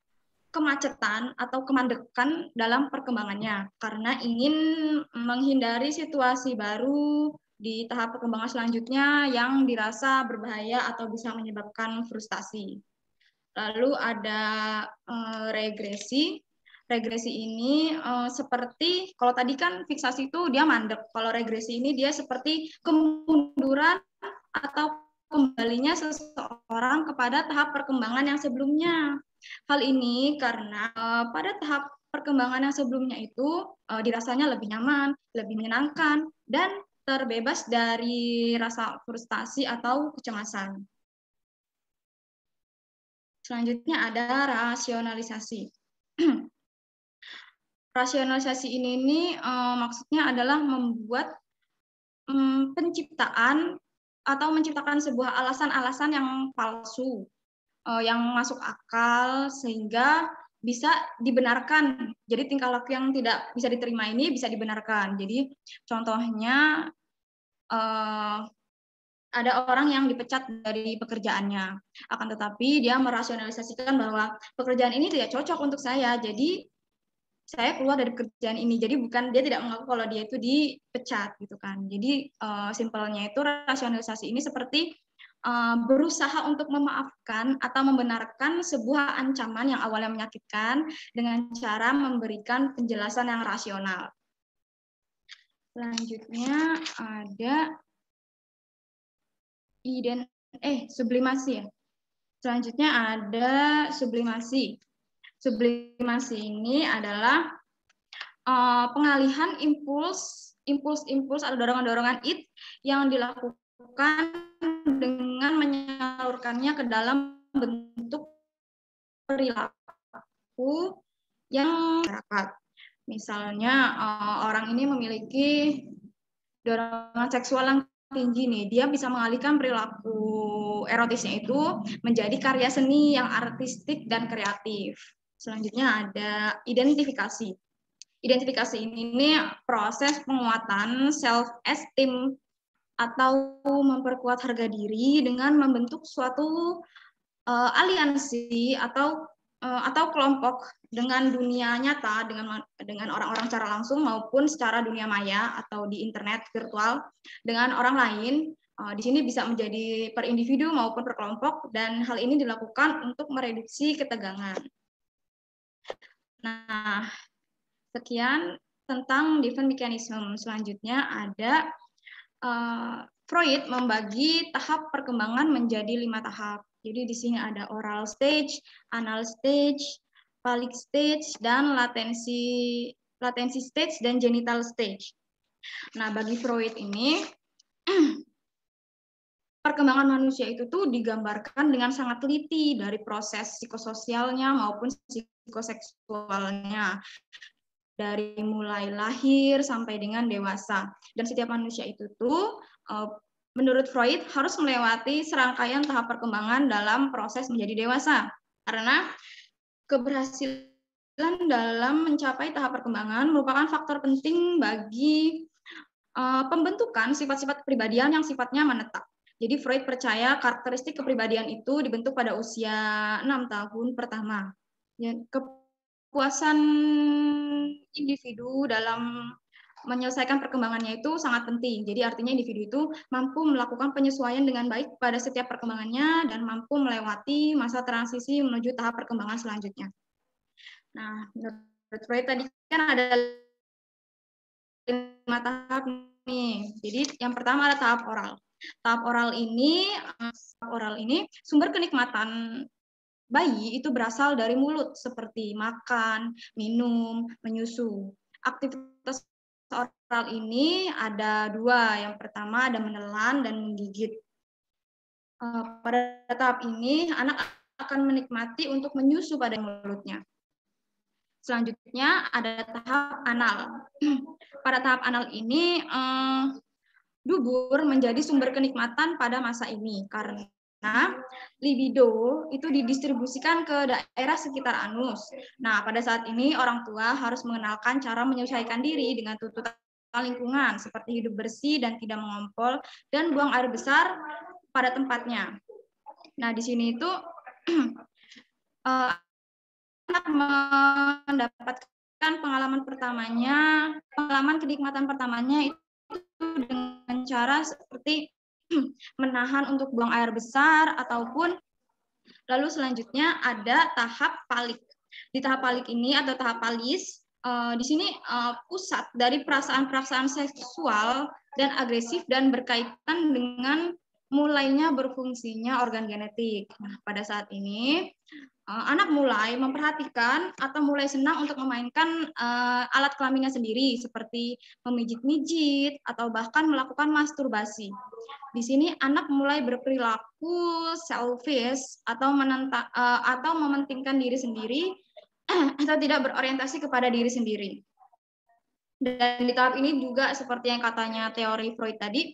kemacetan atau kemandekan dalam perkembangannya karena ingin menghindari situasi baru di tahap perkembangan selanjutnya yang dirasa berbahaya atau bisa menyebabkan frustasi. Lalu ada regresi. Regresi ini seperti, kalau tadi kan fiksasi itu dia mandek, kalau regresi ini dia seperti kemunduran atau kembalinya seseorang kepada tahap perkembangan yang sebelumnya. Hal ini karena pada tahap perkembangan yang sebelumnya itu dirasanya lebih nyaman, lebih menyenangkan, dan terbebas dari rasa frustasi atau kecemasan. Selanjutnya ada rasionalisasi. Rasionalisasi ini maksudnya adalah membuat penciptaan atau menciptakan sebuah alasan-alasan yang palsu, yang masuk akal sehingga bisa dibenarkan. Jadi tingkah laku yang tidak bisa diterima ini bisa dibenarkan. Jadi contohnya ada orang yang dipecat dari pekerjaannya, akan tetapi dia merasionalisasikan bahwa pekerjaan ini tidak cocok untuk saya, jadi saya keluar dari pekerjaan ini. Jadi bukan, dia tidak mengaku kalau dia itu dipecat gitu kan. Jadi simpelnya itu rasionalisasi ini seperti berusaha untuk memaafkan atau membenarkan sebuah ancaman yang awalnya menyakitkan dengan cara memberikan penjelasan yang rasional. Selanjutnya ada sublimasi ya. Selanjutnya ada sublimasi. Sublimasi ini adalah pengalihan impuls atau dorongan-dorongan id yang dilakukan dengan menyalurkannya ke dalam bentuk perilaku yang masyarakat. Misalnya orang ini memiliki dorongan seksual yang tinggi nih, dia bisa mengalihkan perilaku erotisnya itu menjadi karya seni yang artistik dan kreatif. Selanjutnya ada identifikasi. Identifikasi ini proses penguatan self-esteem atau memperkuat harga diri dengan membentuk suatu aliansi atau kelompok dengan dunia nyata, dengan orang-orang secara langsung maupun secara dunia maya atau di internet virtual dengan orang lain. Di sini bisa menjadi per individu maupun per kelompok, dan hal ini dilakukan untuk mereduksi ketegangan. Nah, sekian tentang different mechanism. Selanjutnya ada Freud membagi tahap perkembangan menjadi 5 tahap. Jadi di sini ada oral stage, anal stage, phallic stage, dan latency stage dan genital stage. Nah, bagi Freud ini perkembangan manusia itu tuh digambarkan dengan sangat teliti dari proses psikososialnya maupun psikoseksualnya, dari mulai lahir sampai dengan dewasa. Dan setiap manusia itu tuh menurut Freud harus melewati serangkaian tahap perkembangan dalam proses menjadi dewasa. Karena keberhasilan dalam mencapai tahap perkembangan merupakan faktor penting bagi pembentukan sifat-sifat kepribadian yang sifatnya menetap. Jadi Freud percaya karakteristik kepribadian itu dibentuk pada usia 6 tahun pertama. Kepuasan individu dalam menyelesaikan perkembangannya itu sangat penting. Jadi artinya individu itu mampu melakukan penyesuaian dengan baik pada setiap perkembangannya dan mampu melewati masa transisi menuju tahap perkembangan selanjutnya. Nah, menurut Freud tadi kan ada 5 tahap nih. Jadi yang pertama ada tahap oral. Tahap oral ini sumber kenikmatan bayi itu berasal dari mulut, seperti makan, minum, menyusu. Aktivitas oral ini ada 2. Yang pertama ada menelan dan menggigit. Pada tahap ini anak akan menikmati untuk menyusu pada mulutnya. Selanjutnya ada tahap anal. Pada tahap anal ini dubur menjadi sumber kenikmatan pada masa ini karena libido itu didistribusikan ke daerah sekitar anus. Nah, pada saat ini orang tua harus mengenalkan cara menyelesaikan diri dengan tuntutan lingkungan seperti hidup bersih dan tidak mengompol dan buang air besar pada tempatnya. Nah, di sini itu anak mendapatkan pengalaman kenikmatan pertamanya itu dengan cara seperti menahan untuk buang air besar ataupun lalu selanjutnya ada tahap phallic. Di tahap palik ini atau tahap palis, di sini pusat dari perasaan-perasaan seksual dan agresif dan berkaitan dengan mulainya berfungsinya organ genetik. Nah, pada saat ini anak mulai memperhatikan atau mulai senang untuk memainkan alat kelaminnya sendiri seperti memijit-mijit atau bahkan melakukan masturbasi. Di sini anak mulai berperilaku selfish atau mementingkan diri sendiri atau tidak berorientasi kepada diri sendiri. Dan di tahap ini juga seperti yang katanya teori Freud tadi,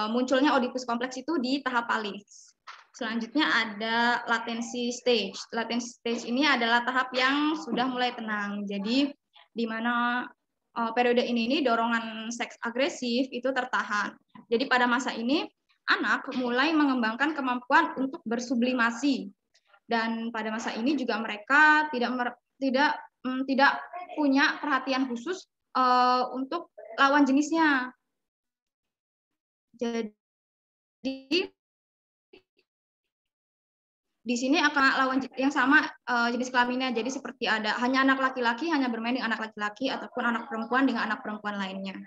munculnya Oedipus kompleks itu di tahap palis. Selanjutnya ada latency stage. Latency stage ini adalah tahap yang sudah mulai tenang. Jadi di mana periode ini dorongan seks agresif itu tertahan. Jadi pada masa ini anak mulai mengembangkan kemampuan untuk bersublimasi. Dan pada masa ini juga mereka tidak punya perhatian khusus untuk lawan jenisnya. Jadi di sini akan lawan yang sama jenis kelaminnya. Jadi seperti ada hanya anak laki-laki hanya bermain dengan anak laki-laki ataupun anak perempuan dengan anak perempuan lainnya.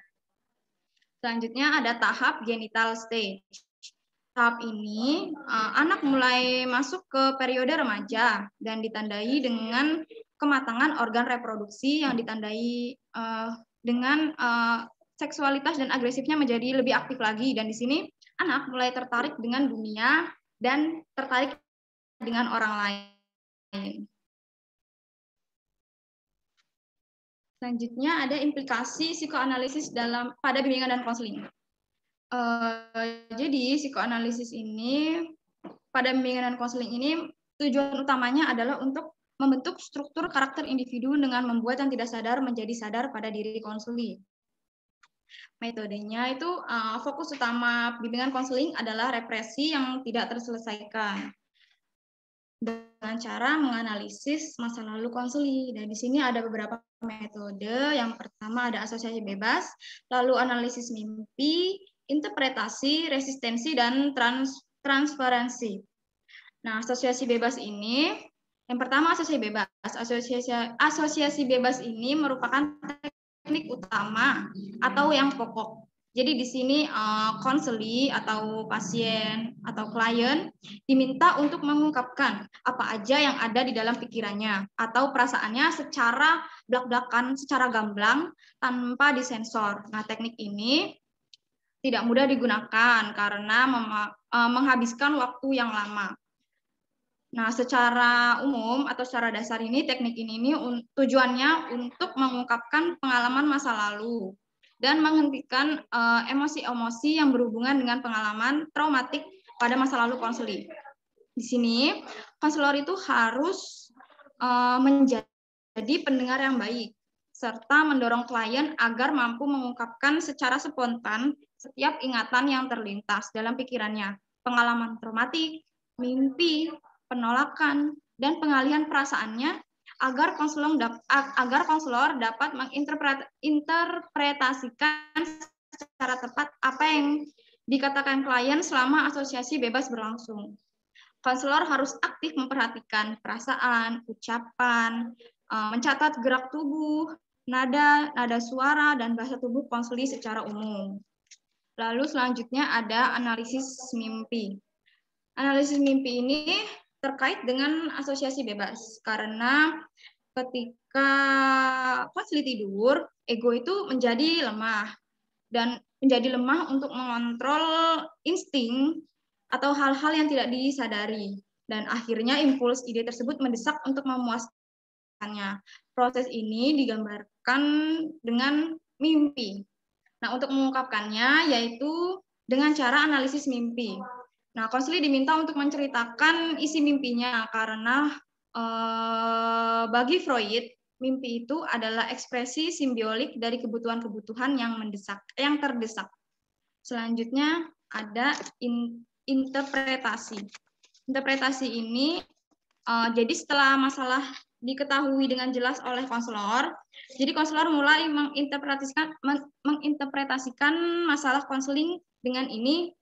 Selanjutnya ada tahap genital stage. Tahap ini anak mulai masuk ke periode remaja dan ditandai dengan kematangan organ reproduksi yang ditandai dengan seksualitas dan agresifnya menjadi lebih aktif lagi. Dan di sini anak mulai tertarik dengan dunia dan tertarik dengan orang lain. Selanjutnya ada implikasi psikoanalisis pada bimbingan dan konseling. Jadi psikoanalisis ini pada bimbingan dan konseling ini tujuan utamanya adalah untuk membentuk struktur karakter individu dengan membuat yang tidak sadar menjadi sadar pada diri konseli. Metodenya itu fokus utama bimbingan konseling adalah represi yang tidak terselesaikan dengan cara menganalisis masa lalu konseli. Dan di sini ada beberapa metode. Yang pertama ada asosiasi bebas, lalu analisis mimpi, interpretasi, resistensi, dan transferensi. Nah, asosiasi bebas ini, yang pertama asosiasi bebas. Asosiasi bebas ini merupakan teknik utama atau yang pokok. Jadi di sini konseli atau pasien atau klien diminta untuk mengungkapkan apa aja yang ada di dalam pikirannya atau perasaannya secara blak-blakan, secara gamblang tanpa disensor. Nah, teknik ini tidak mudah digunakan karena menghabiskan waktu yang lama. Nah, secara umum atau secara dasar ini teknik ini tujuannya untuk mengungkapkan pengalaman masa lalu dan menghentikan emosi-emosi yang berhubungan dengan pengalaman traumatik pada masa lalu konseli. Di sini, konselor itu harus menjadi pendengar yang baik, serta mendorong klien agar mampu mengungkapkan secara spontan setiap ingatan yang terlintas dalam pikirannya, pengalaman traumatik, mimpi, penolakan, dan pengalihan perasaannya, agar konselor dapat menginterpretasikan secara tepat apa yang dikatakan klien selama asosiasi bebas berlangsung. Konselor harus aktif memperhatikan perasaan, ucapan, mencatat gerak tubuh, nada suara, dan bahasa tubuh konseli secara umum. Lalu selanjutnya ada analisis mimpi. Analisis mimpi ini terkait dengan asosiasi bebas, karena ketika konseli tidur, ego itu menjadi lemah, dan menjadi lemah untuk mengontrol insting atau hal-hal yang tidak disadari, dan akhirnya impuls ide tersebut mendesak untuk memuaskannya. Proses ini digambarkan dengan mimpi. Nah, untuk mengungkapkannya yaitu dengan cara analisis mimpi. Nah, konseli diminta untuk menceritakan isi mimpinya karena bagi Freud, mimpi itu adalah ekspresi simbiolik dari kebutuhan-kebutuhan yang terdesak. Selanjutnya ada interpretasi. Interpretasi ini jadi setelah masalah diketahui dengan jelas oleh konselor, jadi konselor mulai menginterpretasikan masalah konseling dengan ini.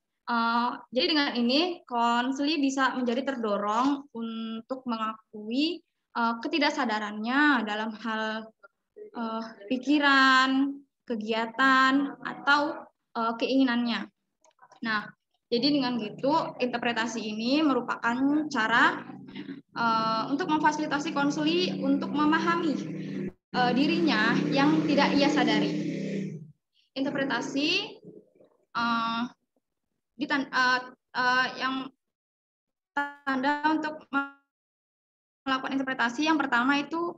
Jadi dengan ini konseli bisa menjadi terdorong untuk mengakui ketidaksadarannya dalam hal pikiran, kegiatan, atau keinginannya. Nah, jadi dengan gitu, interpretasi ini merupakan cara untuk memfasilitasi konseli untuk memahami dirinya yang tidak ia sadari. Interpretasi yang tanda untuk melakukan interpretasi yang pertama itu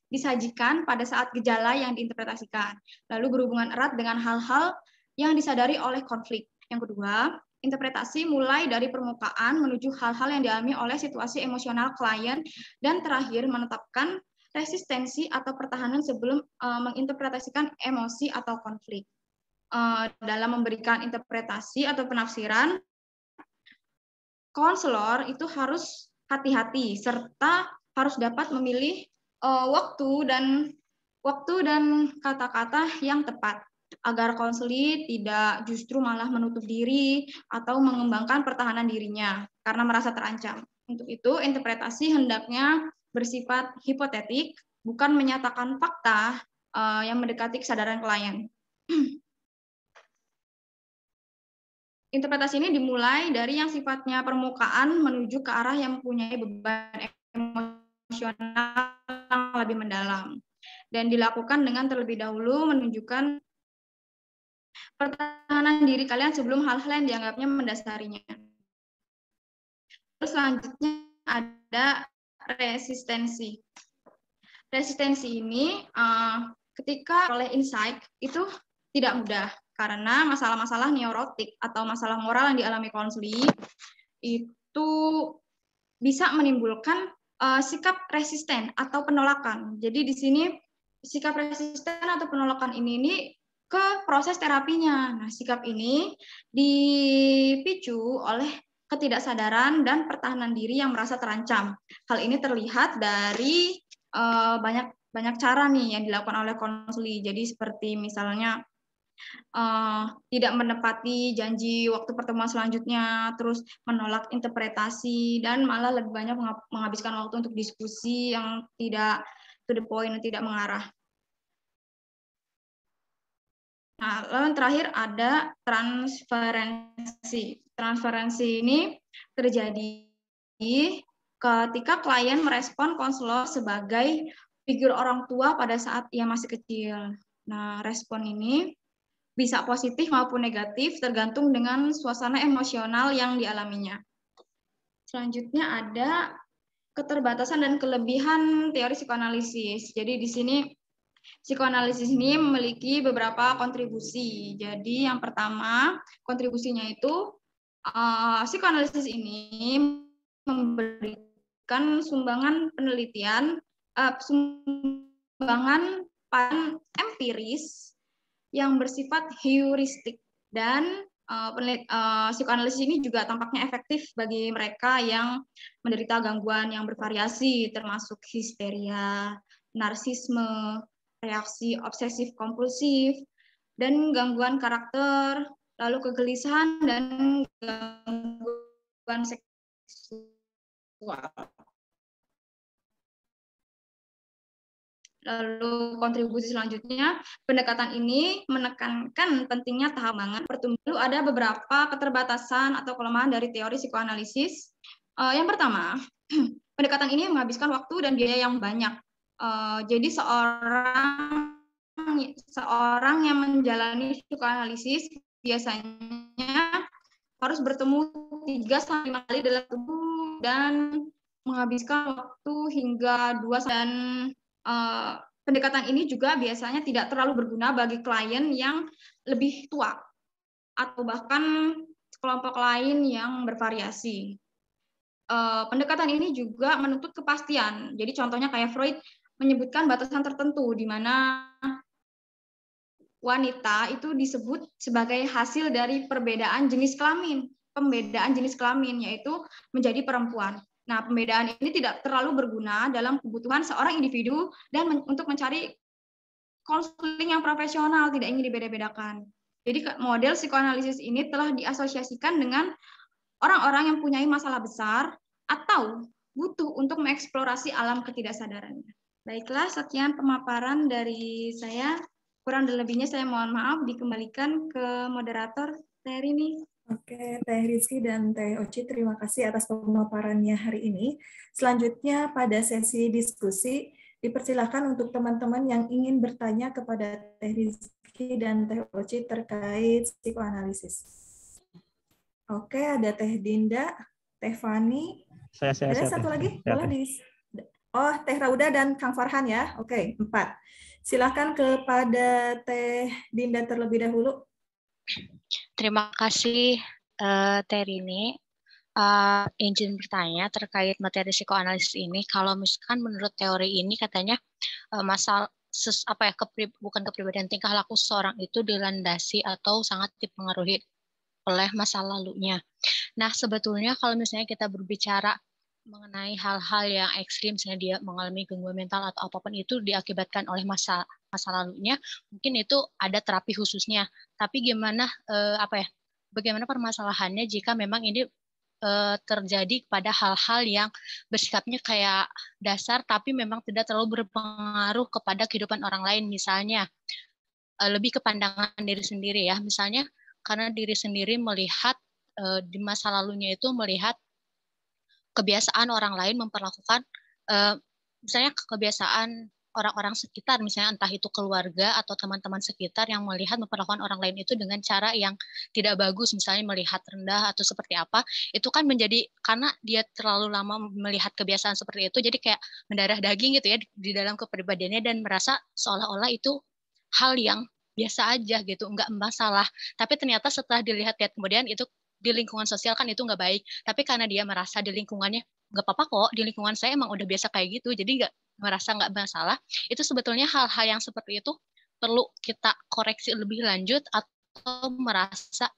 disajikan pada saat gejala yang diinterpretasikan, lalu berhubungan erat dengan hal-hal yang disadari oleh konflik. Yang kedua, interpretasi mulai dari permukaan menuju hal-hal yang dialami oleh situasi emosional klien, dan terakhir menetapkan resistensi atau pertahanan sebelum menginterpretasikan emosi atau konflik. Dalam memberikan interpretasi atau penafsiran, konselor itu harus hati-hati serta harus dapat memilih waktu dan kata-kata yang tepat agar konseli tidak justru malah menutup diri atau mengembangkan pertahanan dirinya karena merasa terancam. Untuk itu, interpretasi hendaknya bersifat hipotetik, bukan menyatakan fakta yang mendekati kesadaran klien. Interpretasi ini dimulai dari yang sifatnya permukaan menuju ke arah yang mempunyai beban emosional yang lebih mendalam, dan dilakukan dengan terlebih dahulu menunjukkan pertahanan diri kalian sebelum hal-hal yang dianggapnya mendasarinya. Terus selanjutnya ada resistensi. Resistensi ini ketika oleh insight itu tidak mudah karena masalah-masalah neurotik atau masalah moral yang dialami konseli itu bisa menimbulkan sikap resisten atau penolakan. Jadi di sini sikap resisten atau penolakan ini ke proses terapinya. Nah, sikap ini dipicu oleh ketidaksadaran dan pertahanan diri yang merasa terancam. Hal ini terlihat dari banyak cara nih yang dilakukan oleh konseli. Jadi seperti misalnya tidak menepati janji waktu pertemuan selanjutnya, terus menolak interpretasi, dan malah lebih banyak menghabiskan waktu untuk diskusi yang tidak to the point, tidak mengarah. Nah, lalu yang terakhir ada transferensi. Transferensi ini terjadi ketika klien merespon konselor sebagai figur orang tua pada saat ia masih kecil. Nah, respon ini bisa positif maupun negatif tergantung dengan suasana emosional yang dialaminya. Selanjutnya ada keterbatasan dan kelebihan teori psikoanalisis. Jadi di sini psikoanalisis ini memiliki beberapa kontribusi. Jadi yang pertama, kontribusinya itu psikoanalisis ini memberikan sumbangan penelitian, sumbangan empiris yang bersifat heuristik, dan psikoanalisis ini juga tampaknya efektif bagi mereka yang menderita gangguan yang bervariasi termasuk histeria, narsisme, reaksi obsesif kompulsif, dan gangguan karakter, lalu kegelisahan dan gangguan seksual. Lalu kontribusi selanjutnya, pendekatan ini menekankan pentingnya tahapan pertumbuhan. Lalu ada beberapa keterbatasan atau kelemahan dari teori psikoanalisis. Yang pertama, pendekatan ini menghabiskan waktu dan biaya yang banyak. Jadi seorang yang menjalani psikoanalisis biasanya harus bertemu 3-5 kali dalam tubuh dan menghabiskan waktu hingga 2 dan pendekatan ini juga biasanya tidak terlalu berguna bagi klien yang lebih tua atau bahkan kelompok lain yang bervariasi. Pendekatan ini juga menuntut kepastian. Jadi contohnya kayak Freud menyebutkan batasan tertentu di mana wanita itu disebut sebagai hasil dari perbedaan jenis kelamin. Pembedaan jenis kelamin yaitu menjadi perempuan. Nah, pembedaan ini tidak terlalu berguna dalam kebutuhan seorang individu dan untuk mencari konseling yang profesional, tidak ingin dibeda-bedakan. Jadi model psikoanalisis ini telah diasosiasikan dengan orang-orang yang punya masalah besar atau butuh untuk mengeksplorasi alam ketidaksadarannya. Baiklah, sekian pemaparan dari saya. Kurang dan lebihnya saya mohon maaf, dikembalikan ke moderator Teh Rini. Oke, Teh Rizky dan Teh Oci, terima kasih atas pemaparannya hari ini. Selanjutnya pada sesi diskusi, dipersilakan untuk teman-teman yang ingin bertanya kepada Teh Rizky dan Teh Oci terkait psikoanalisis. Oke, ada Teh Dinda, Teh Fani, ada satu lagi? Boleh di... Oh, Teh Rauda dan Kang Farhan ya. Oke, 4. Silakan kepada Teh Dinda terlebih dahulu. Terima kasih, Teh Rini. Izin bertanya terkait materi psikoanalisis ini. Kalau misalkan menurut teori ini katanya bukan kepribadian, tingkah laku seseorang itu dilandasi atau sangat dipengaruhi oleh masa lalunya. Nah, sebetulnya kalau misalnya kita berbicara mengenai hal-hal yang ekstrim, misalnya dia mengalami gangguan mental atau apapun itu diakibatkan oleh masa lalunya, mungkin itu ada terapi khususnya. Tapi bagaimana permasalahannya jika memang ini terjadi pada hal-hal yang bersikapnya kayak dasar, tapi memang tidak terlalu berpengaruh kepada kehidupan orang lain, misalnya lebih ke pandangan diri sendiri ya, misalnya karena diri sendiri melihat di masa lalunya itu melihat kebiasaan orang lain memperlakukan misalnya kebiasaan orang-orang sekitar, misalnya entah itu keluarga atau teman-teman sekitar yang melihat memperlakukan orang lain itu dengan cara yang tidak bagus, misalnya melihat rendah atau seperti apa, itu kan menjadi karena dia terlalu lama melihat kebiasaan seperti itu, jadi kayak mendarah daging gitu ya di dalam kepribadiannya dan merasa seolah-olah itu hal yang biasa aja gitu, nggak masalah. Tapi ternyata setelah dilihat-lihat kemudian itu di lingkungan sosial kan itu nggak baik, tapi karena dia merasa di lingkungannya nggak apa-apa kok, di lingkungan saya emang udah biasa kayak gitu, jadi merasa nggak masalah, itu sebetulnya hal-hal yang seperti itu perlu kita koreksi lebih lanjut atau merasa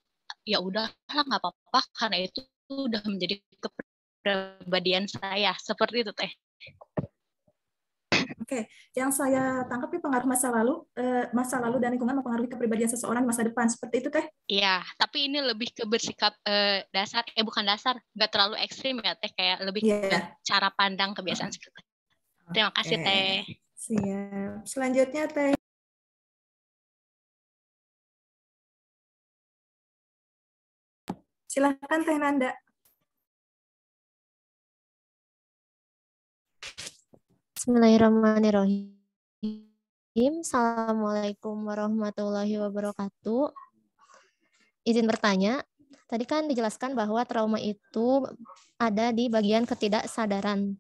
ya udahlah nggak apa-apa karena itu udah menjadi kepribadian saya, seperti itu Teh. Oke, yang saya tangkap pengaruh masa lalu dan lingkungan mempengaruhi kepribadian seseorang di masa depan, seperti itu Teh? Iya, tapi ini lebih ke bersikap dasar, bukan dasar, nggak terlalu ekstrim ya Teh, kayak lebih ke cara pandang kebiasaan sekitar. Terima kasih Teh. Siap. Selanjutnya Teh. Silakan Teh Nanda. Bismillahirrahmanirrahim. Assalamualaikum warahmatullahi wabarakatuh. Izin bertanya, tadi kan dijelaskan bahwa trauma itu ada di bagian ketidaksadaran.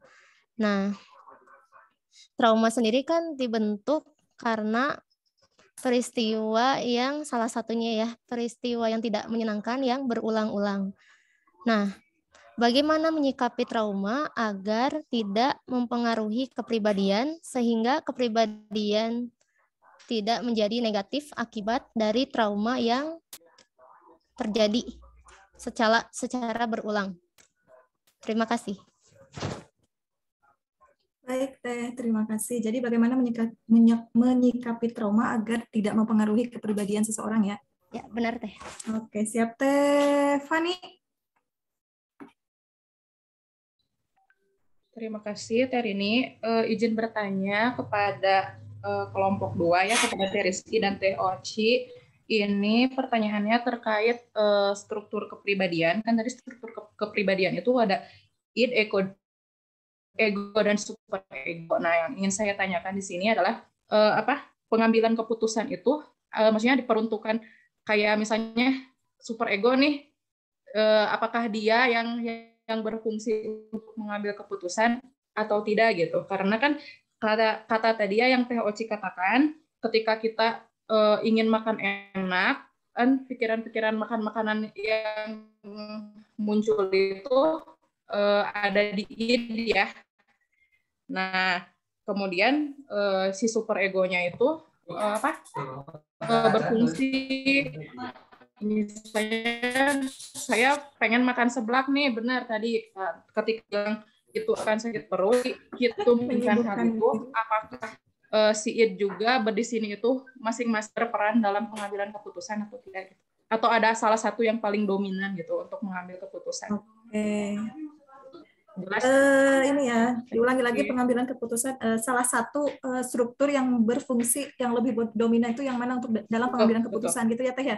Nah, trauma sendiri kan dibentuk karena peristiwa yang salah satunya ya, peristiwa yang tidak menyenangkan yang berulang-ulang. Nah, bagaimana menyikapi trauma agar tidak mempengaruhi kepribadian sehingga kepribadian tidak menjadi negatif akibat dari trauma yang terjadi secara berulang. Terima kasih. Baik Teh, terima kasih. Jadi bagaimana menyikapi trauma agar tidak mempengaruhi kepribadian seseorang ya? Ya, benar Teh. Oke, siap Teh Fani. Terima kasih Teh Rini. Izin bertanya kepada kelompok 2 ya, kepada Teh Rizky dan Teh Oci. Ini pertanyaannya terkait struktur kepribadian. Kan tadi struktur kepribadian itu ada id, ego dan super ego. Nah, yang ingin saya tanyakan di sini adalah pengambilan keputusan itu maksudnya diperuntukkan kayak misalnya super ego nih, apakah dia yang berfungsi untuk mengambil keputusan atau tidak gitu. Karena kan kata tadi ya yang Teh Oci katakan, ketika kita ingin makan enak, kan pikiran-pikiran makan makanan yang muncul itu ada di id ya. Nah, kemudian si super egonya itu berfungsi. Misalnya saya pengen makan seblak nih, benar tadi ketika itu akan sakit perut, itu menginginkan hal itu, apakah si id juga di sini itu masing-masing berperan dalam pengambilan keputusan atau tidak gitu? Atau ada salah satu yang paling dominan gitu untuk mengambil keputusan? Oke. Ini ya, diulangi lagi pengambilan keputusan. Salah satu struktur yang berfungsi yang lebih dominan itu yang mana untuk dalam pengambilan keputusan gitu ya Teh ya?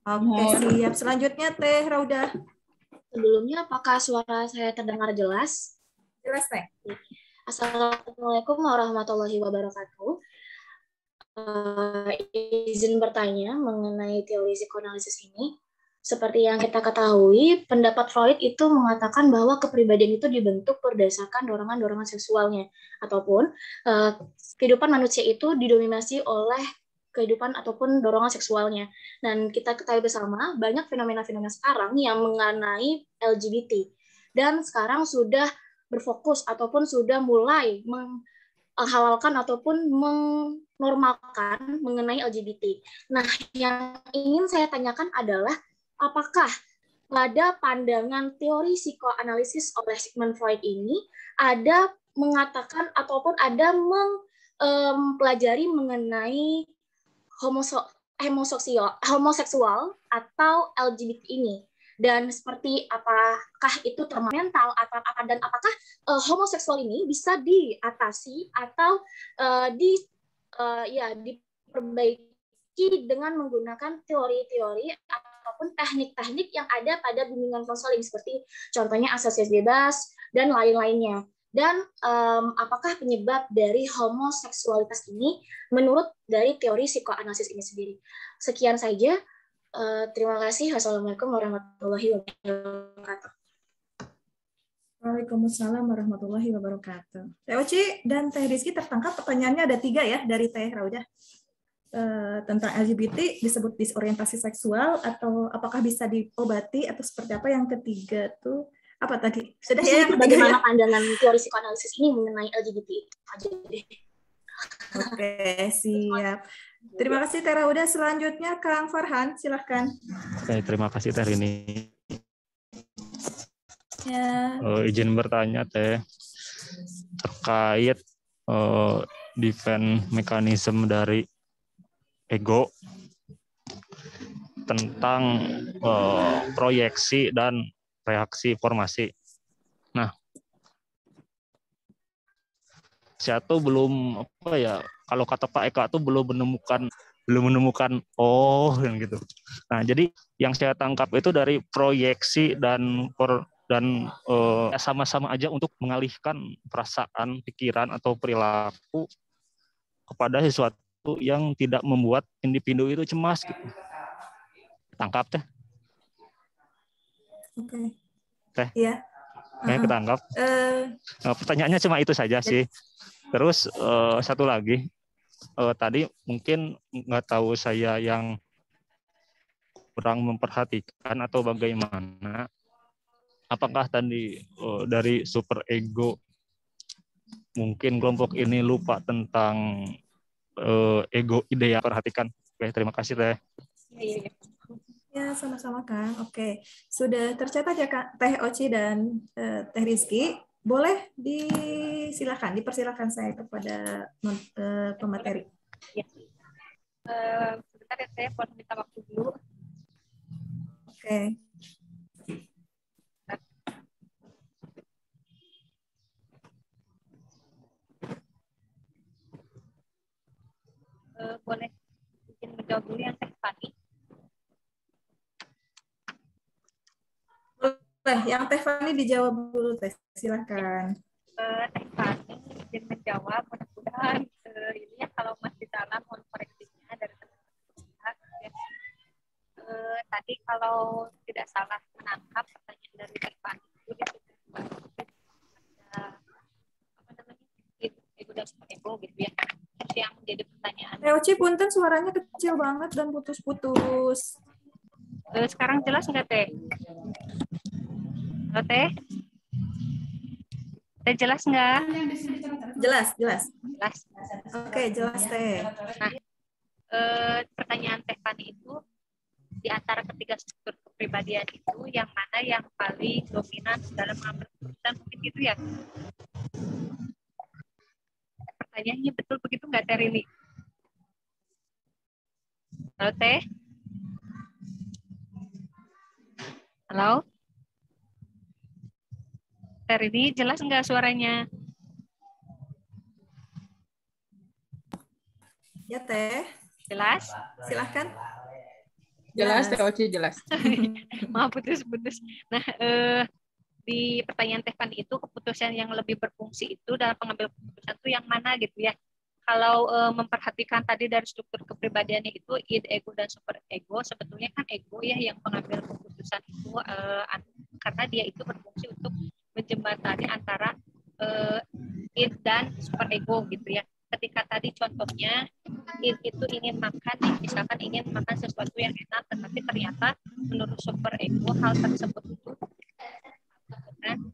Oke, siap. Selanjutnya Teh Rauda. Sebelumnya, apakah suara saya terdengar jelas? Jelas Teh. Assalamualaikum warahmatullahi wabarakatuh. Izin bertanya mengenai teori psikoanalisis ini. Seperti yang kita ketahui, pendapat Freud itu mengatakan bahwa kepribadian itu dibentuk berdasarkan dorongan-dorongan seksualnya, ataupun kehidupan manusia itu didominasi oleh kehidupan ataupun dorongan seksualnya. Dan kita ketahui bersama, banyak fenomena-fenomena sekarang yang mengenai LGBT. Dan sekarang sudah berfokus ataupun sudah mulai menghalalkan ataupun menormalkan mengenai LGBT. Nah, yang ingin saya tanyakan adalah apakah pada pandangan teori psikoanalisis oleh Sigmund Freud ini ada mengatakan ataupun ada mempelajari mengenai homoseksual atau LGBT ini, dan seperti apakah itu mental atau apa, dan apakah homoseksual ini bisa diatasi atau diperbaiki dengan menggunakan teori-teori ataupun teknik-teknik yang ada pada bimbingan konseling, seperti contohnya asosiasi bebas dan lain-lainnya. Dan apakah penyebab dari homoseksualitas ini menurut dari teori psikoanalisis ini sendiri? Sekian saja. Terima kasih. Wassalamualaikum warahmatullahi wabarakatuh. Waalaikumsalam warahmatullahi wabarakatuh. Teh Oci dan Teh Rizky tertangkap pertanyaannya ada 3 ya dari Teh Rauda. Tentang LGBT disebut disorientasi seksual atau apakah bisa diobati atau seperti apa. Yang ketiga tuh apa tadi? Sudah ya yang bagaimana pandangan teori psikoanalisis ini mengenai LGBT aja deh. Oke, siap. Terima kasih Teh Rauda. Selanjutnya Kang Farhan, silahkan. Oke, terima kasih Teh Rini. Ya. Izin bertanya Teh terkait defense mekanisme dari ego tentang proyeksi dan reaksi formasi. Nah, saya tuh belum kalau kata Pak Eka tuh belum menemukan yang gitu. Nah, jadi yang saya tangkap itu dari proyeksi dan sama-sama aja untuk mengalihkan perasaan, pikiran atau perilaku kepada sesuatu yang tidak membuat individu itu cemas gitu. Tangkap Teh? Oke. Teh? Iya. Ketangkap. Pertanyaannya cuma itu saja sih. Terus satu lagi, tadi mungkin nggak tahu saya yang kurang memperhatikan atau bagaimana. Apakah tadi dari super ego mungkin kelompok ini lupa tentang ego ideal? Perhatikan. Oke, terima kasih Teh. Ya, sama-sama Kang. Oke, sudah tercatat ya Kak, Teh Oci dan Teh Rizky. Boleh dipersilakan saya kepada pemateri. Ya. Sebentar ya, saya mau minta waktu dulu. Oke. Boleh izin menjawab dulu yang Teh Fani. Boleh, yang Teh Fani dijawab dulu Teh, silakan. Teh Fani izin menjawab, mudah-mudahan ini ya kalau masih salah mohon koreksinya dari teman-teman. Tadi kalau tidak salah menangkap pertanyaan dari Teh Fani itu ego dan super ego gitu ya. Yang menjadi pertanyaan. Teh Oci, punten suaranya kecil banget dan putus-putus. Sekarang jelas nggak Teh? Halo Teh? Teh jelas nggak? Jelas. Jelas. Oke, jelas Teh. Nah, pertanyaan Teh Fani itu di antara ketiga struktur kepribadian itu yang mana yang paling dominan dalam mengambil keputusan, mungkin gitu ya? Pertanyaannya betul begitu nggak Teh Rini? Halo Teh? Halo? Teh Rini, jelas nggak suaranya? Ya Teh. Jelas? Silahkan. Jelas, Teh Oci, jelas. Maaf, putus-putus. Nah, di pertanyaan Teh Fani itu keputusan yang lebih berfungsi itu dalam pengambil keputusan itu yang mana gitu ya? Kalau memperhatikan tadi dari struktur kepribadiannya itu id, ego, dan super ego, sebetulnya kan ego ya yang pengambil keputusan itu karena dia itu berfungsi untuk menjembatani antara id dan super ego gitu ya. Ketika tadi contohnya id itu ingin makan, misalkan ingin makan sesuatu yang enak, tetapi ternyata menurut super ego hal tersebut itu dengan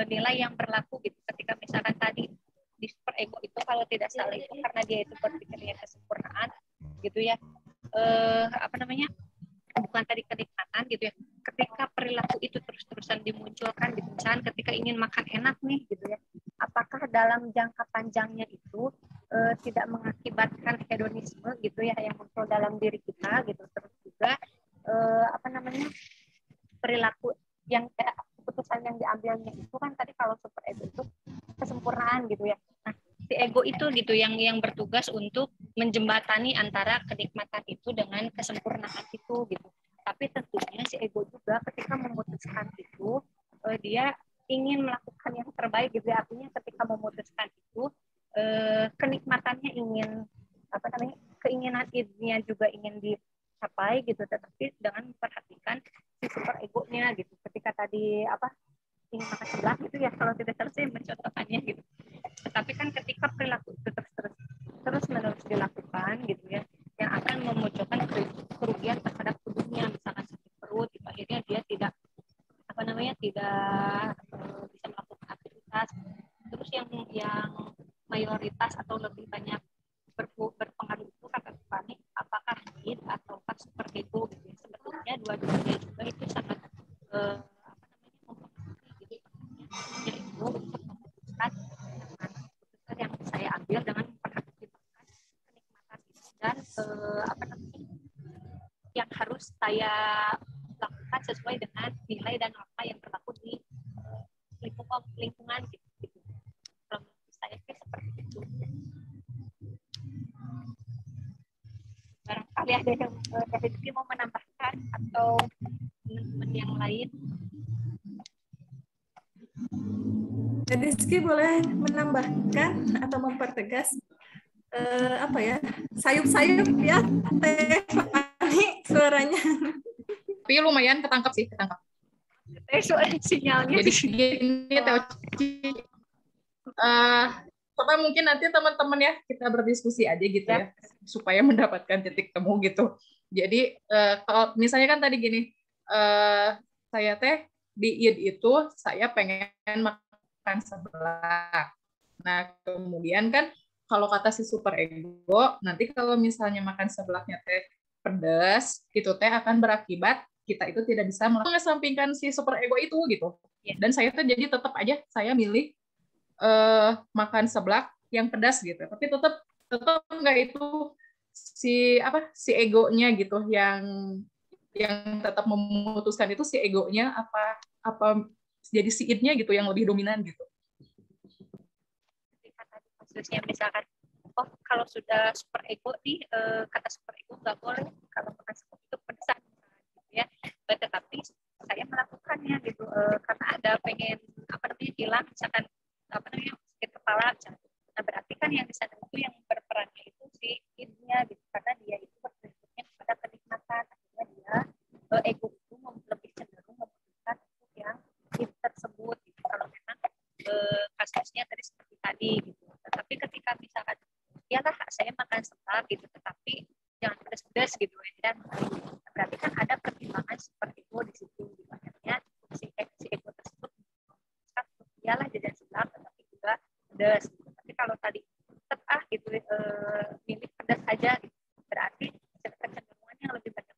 nilai yang berlaku gitu. Ketika misalkan tadi di super ego itu kalau tidak salah itu karena dia itu berpikirnya kesempurnaan gitu ya, bukan tadi kenikmatan gitu ya. Ketika perilaku itu terus-terusan dimunculkan gitu, misalkan ketika ingin makan enak nih gitu ya, apakah dalam jangka panjangnya itu tidak mengakibatkan hedonisme gitu ya yang muncul dalam diri kita gitu. Terus juga perilaku yang keputusan yang diambilnya itu kan tadi kalau super ego itu kesempurnaan gitu ya. Nah, si ego itu gitu yang bertugas untuk menjembatani antara kenikmatan itu dengan kesempurnaan itu gitu. Tapi tentunya si ego juga ketika memutuskan itu dia ingin melakukan yang terbaik gitu. Artinya ketika memutuskan itu kenikmatannya ingin keinginan id-nya juga ingin dicapai gitu, tetapi dengan memperhatikan si super egonya gitu. Ketika tadi ingin makan sebelah gitu ya, kalau tidak selesai mencontohkannya gitu. Tetapi kan ketika perilaku itu terus menerus dilakukan gitu ya, yang akan memunculkan kerugian terhadap tubuhnya, misalkan sakit perut, akhirnya dia tidak bisa melakukan aktivitas. Terus yang mayoritas atau lebih banyak berpengaruh itu kata Fani, apakah id atau super ego gitu. Sebetulnya dua-duanya juga itu sangat mempengaruhi gitu. Yaitu untuk memutuskan yang saya ambil dengan memperhatikan kenikmatan itu dan yang harus saya lakukan sesuai dengan nilai dan norma yang berlaku di lingkungan gitu. Kalau saya seperti itu. Barangkali ada yang dari Rizky mau menambahkan atau teman-teman yang lain. Rizky boleh menambahkan atau mempertegas sayup-sayup ya Teh Fani suaranya. Tapi lumayan ketangkap. Sinyalnya. Jadi gini Teh Oci, coba mungkin nanti teman-teman ya kita berdiskusi aja gitu ya supaya mendapatkan titik temu gitu. Jadi kalau misalnya kan tadi gini, saya Teh di id itu saya pengen makan seblak. Nah kemudian kan kalau kata si super ego, nanti kalau misalnya makan seblaknya Teh pedas, itu Teh akan berakibat kita itu tidak bisa mengesampingkan si super ego itu gitu. Dan saya tuh jadi tetap aja saya milih makan seblak yang pedas gitu. Tapi tetap nggak itu si egonya gitu yang tetap memutuskan itu si egonya apa jadi si id-nya gitu yang lebih dominan gitu. Khususnya misalkan kalau sudah super ego nih kata super ego nggak boleh kalau makan seblak itu pedas gitu ya. Tetapi saya melakukannya gitu karena ada pengen hilang misalkan sakit kepala misalkan. Nah berarti kan yang di sana itu yang berperannya itu si id-nya gitu karena dia itu berprinsipnya kepada kenikmatan, akhirnya dia ego itu lebih cenderung memutuskan untuk yang id tersebut gitu. Kalau memang kasusnya tadi seperti tadi gitu. Tetapi ketika misalkan iyalah saya makan seblak gitu tetapi jangan pedas-pedas gitu ya, berarti kan ada pertimbangan seperti itu di situ gitu. Akhirnya si ego tersebut iyalah jajan seblak tetapi juga pedas gitu. Tapi kalau tadi tetap gitu milih pedas aja gitu, berarti kecenderungan yang lebih banyak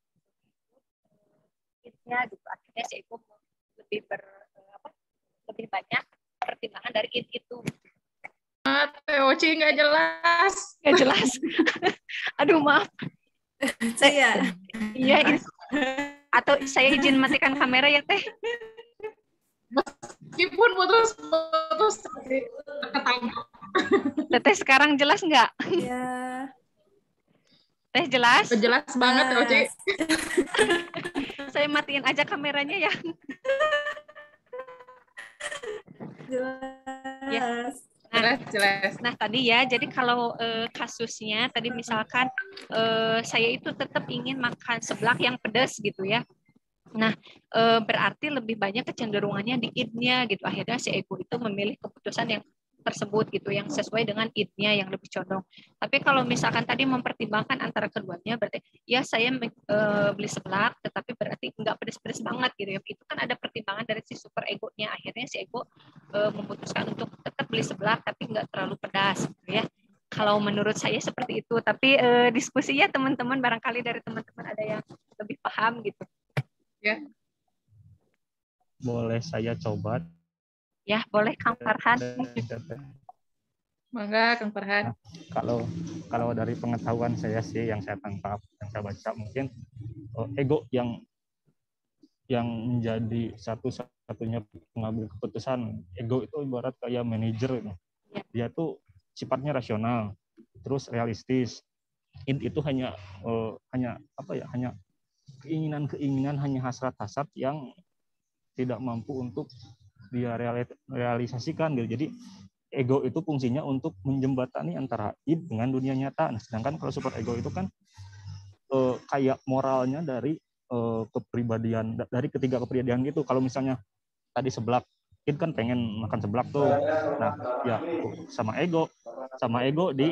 id-nya gitu. Akhirnya si ego lebih banyak pertimbangan dari id itu. Teh Oci nggak jelas. Aduh maaf. Saya. Iya. Atau saya izin matikan kamera ya Teh. meskipun putus-putus ketangkap. Teteh sekarang jelas nggak? Ya. Teh jelas? Jelas banget, Oci. Saya matiin aja kameranya ya. Jelas. Jelas. Nah tadi ya, jadi kalau kasusnya tadi misalkan saya itu tetap ingin makan seblak yang pedas gitu ya. Nah, berarti lebih banyak kecenderungannya di id-nya gitu. Akhirnya si ego itu memilih keputusan yang tersebut gitu, yang sesuai dengan id-nya yang lebih condong. Tapi kalau misalkan tadi mempertimbangkan antara keduanya, berarti ya saya beli seblak, tetapi berarti nggak pedes-pedes banget gitu ya. Itu kan ada pertimbangan dari si super ego-nya. Akhirnya si ego memutuskan untuk tetap beli seblak, tapi nggak terlalu pedas gitu ya. Kalau menurut saya seperti itu. Tapi diskusinya teman-teman, barangkali dari teman-teman ada yang lebih paham gitu. Ya. Boleh saya coba? Ya, boleh Kang Farhan. Mangga Kang Farhan. Nah, kalau dari pengetahuan saya sih yang saya tangkap, yang saya baca mungkin ego yang menjadi satu-satunya pengambil keputusan. Ego itu ibarat kayak manajer. Dia tuh sifatnya rasional, terus realistis. Itu hanya keinginan-keinginan, hanya hasrat-hasrat yang tidak mampu untuk dia realisasikan gitu. Jadi ego itu fungsinya untuk menjembatani antara id dengan dunia nyata. Nah, sedangkan kalau super ego itu kan kayak moralnya dari kepribadian, dari ketiga kepribadian gitu. Kalau misalnya tadi seblak, id kan pengen makan seblak tuh. Nah, ya sama ego di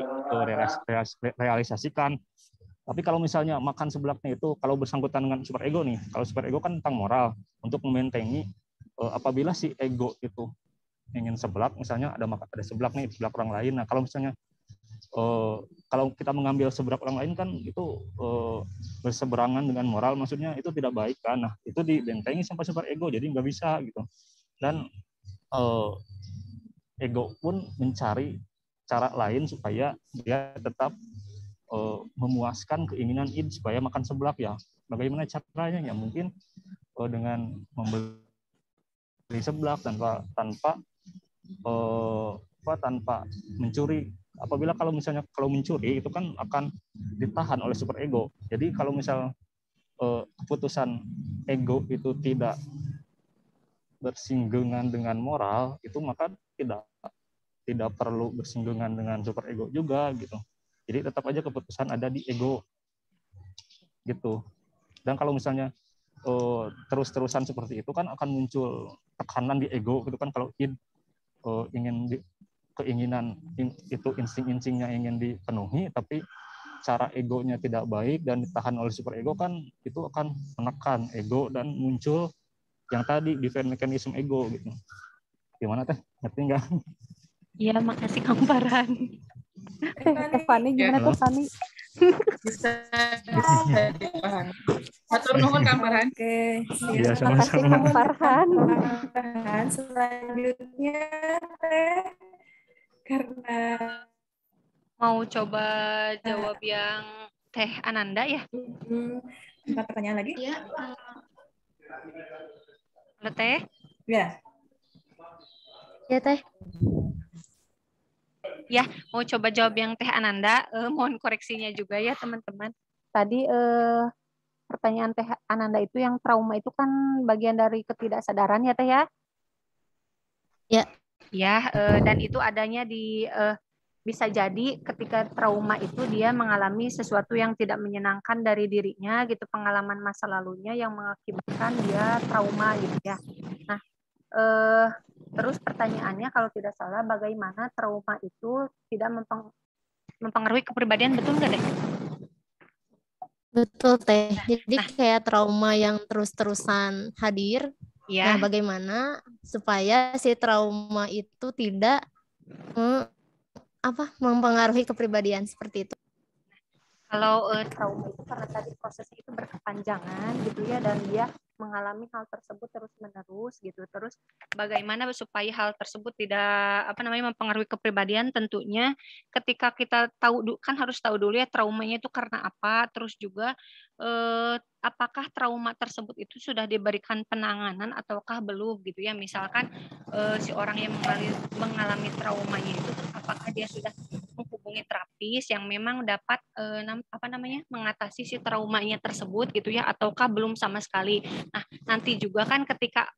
realisasikan. Tapi kalau misalnya makan seblaknya itu, kalau bersangkutan dengan super ego nih, kalau super ego kan tentang moral, untuk membentengi apabila si ego itu ingin seblak, misalnya ada seblak nih, seblak orang lain. Nah, kalau misalnya kalau kita mengambil seblak orang lain kan itu berseberangan dengan moral, maksudnya itu tidak baik kan. Nah, itu dibentengi sampai super ego, jadi nggak bisa gitu. Dan ego pun mencari cara lain supaya dia tetap memuaskan keinginan id supaya makan seblak ya. Bagaimana caranya? Ya mungkin dengan membeli seblak tanpa mencuri. Apabila kalau mencuri itu kan akan ditahan oleh super ego. Jadi kalau misal keputusan ego itu tidak bersinggungan dengan moral, itu maka tidak perlu bersinggungan dengan super ego juga gitu. Jadi tetap aja keputusan ada di ego gitu. Dan kalau misalnya terus-terusan seperti itu kan akan muncul tekanan di ego gitu kan. Kalau id keinginan itu, insting-instingnya ingin dipenuhi, tapi cara egonya tidak baik dan ditahan oleh super ego, kan itu akan menekan ego dan muncul yang tadi defense mechanism ego gitu. Gimana Teh? Ngerti nggak? Iya, makasih Kang Farhan. Fani gimana tuh Fani? Bisa dipahami. Hatur nuhun Kang Farhan. Oke, Iya, Terima kasih Kang Farhan. Selanjutnya Teh, karena Mau coba jawab yang Teh Ananda ya? empat pertanyaan lagi? Ya, Halo Teh? Ya. Ya, Teh. Ya, mau coba jawab yang Teh Ananda. Mohon koreksinya juga ya teman-teman. Tadi pertanyaan Teh Ananda itu yang trauma itu kan bagian dari ketidaksadaran ya Teh ya? Ya. Ya, dan itu adanya di bisa jadi ketika trauma itu dia mengalami sesuatu yang tidak menyenangkan dari dirinya gitu, pengalaman masa lalunya yang mengakibatkan dia trauma gitu ya. Nah, terus pertanyaannya kalau tidak salah, bagaimana trauma itu tidak mempengaruhi kepribadian, betul nggak deh? Betul, Teh. Jadi kayak trauma yang terus-terusan hadir. Ya. Nah, bagaimana supaya si trauma itu tidak mempengaruhi kepribadian seperti itu? Kalau trauma itu karena tadi prosesnya itu berkepanjangan gitu ya, dan dia mengalami hal tersebut terus-menerus gitu. Terus bagaimana supaya hal tersebut tidak mempengaruhi kepribadian, tentunya ketika kita tahu kan harus tahu dulu ya traumanya itu karena apa, terus juga apakah trauma tersebut itu sudah diberikan penanganan ataukah belum gitu ya. Misalkan si orang yang mengalami traumanya itu apakah dia sudah menghubungi terapis yang memang dapat mengatasi si traumanya tersebut gitu ya, ataukah belum sama sekali. Nah, nanti juga kan ketika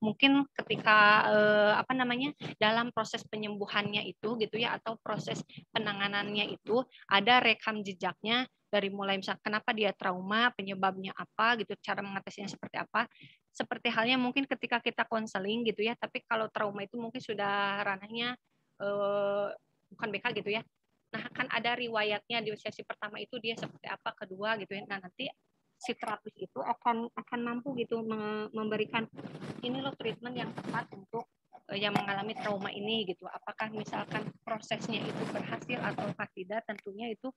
dalam proses penyembuhannya itu gitu ya, atau proses penanganannya itu ada rekam jejaknya dari mulai misalnya kenapa dia trauma, penyebabnya apa gitu, cara mengatasinya seperti apa. Seperti halnya mungkin ketika kita konseling gitu ya, tapi kalau trauma itu mungkin sudah ranahnya bukan BK gitu ya. Nah, kan ada riwayatnya di sesi pertama itu dia seperti apa, kedua gitu ya. Nah, nanti si terapis itu akan mampu gitu memberikan ini loh treatment yang tepat untuk yang mengalami trauma ini gitu. Apakah misalkan prosesnya itu berhasil atau tidak, tentunya itu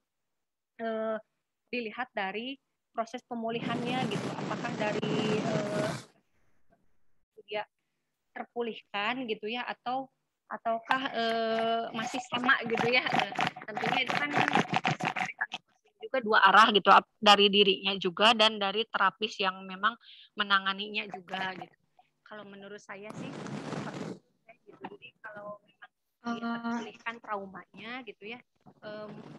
dilihat dari proses pemulihannya gitu. Apakah dari dia terpulihkan gitu ya, ataukah masih sama gitu ya. Tentunya itu kan juga dua arah gitu, dari dirinya juga dan dari terapis yang memang menanganinya juga gitu. Kalau menurut saya sih seperti itu gitu. Jadi kalau memang dia terpulihkan traumanya gitu ya,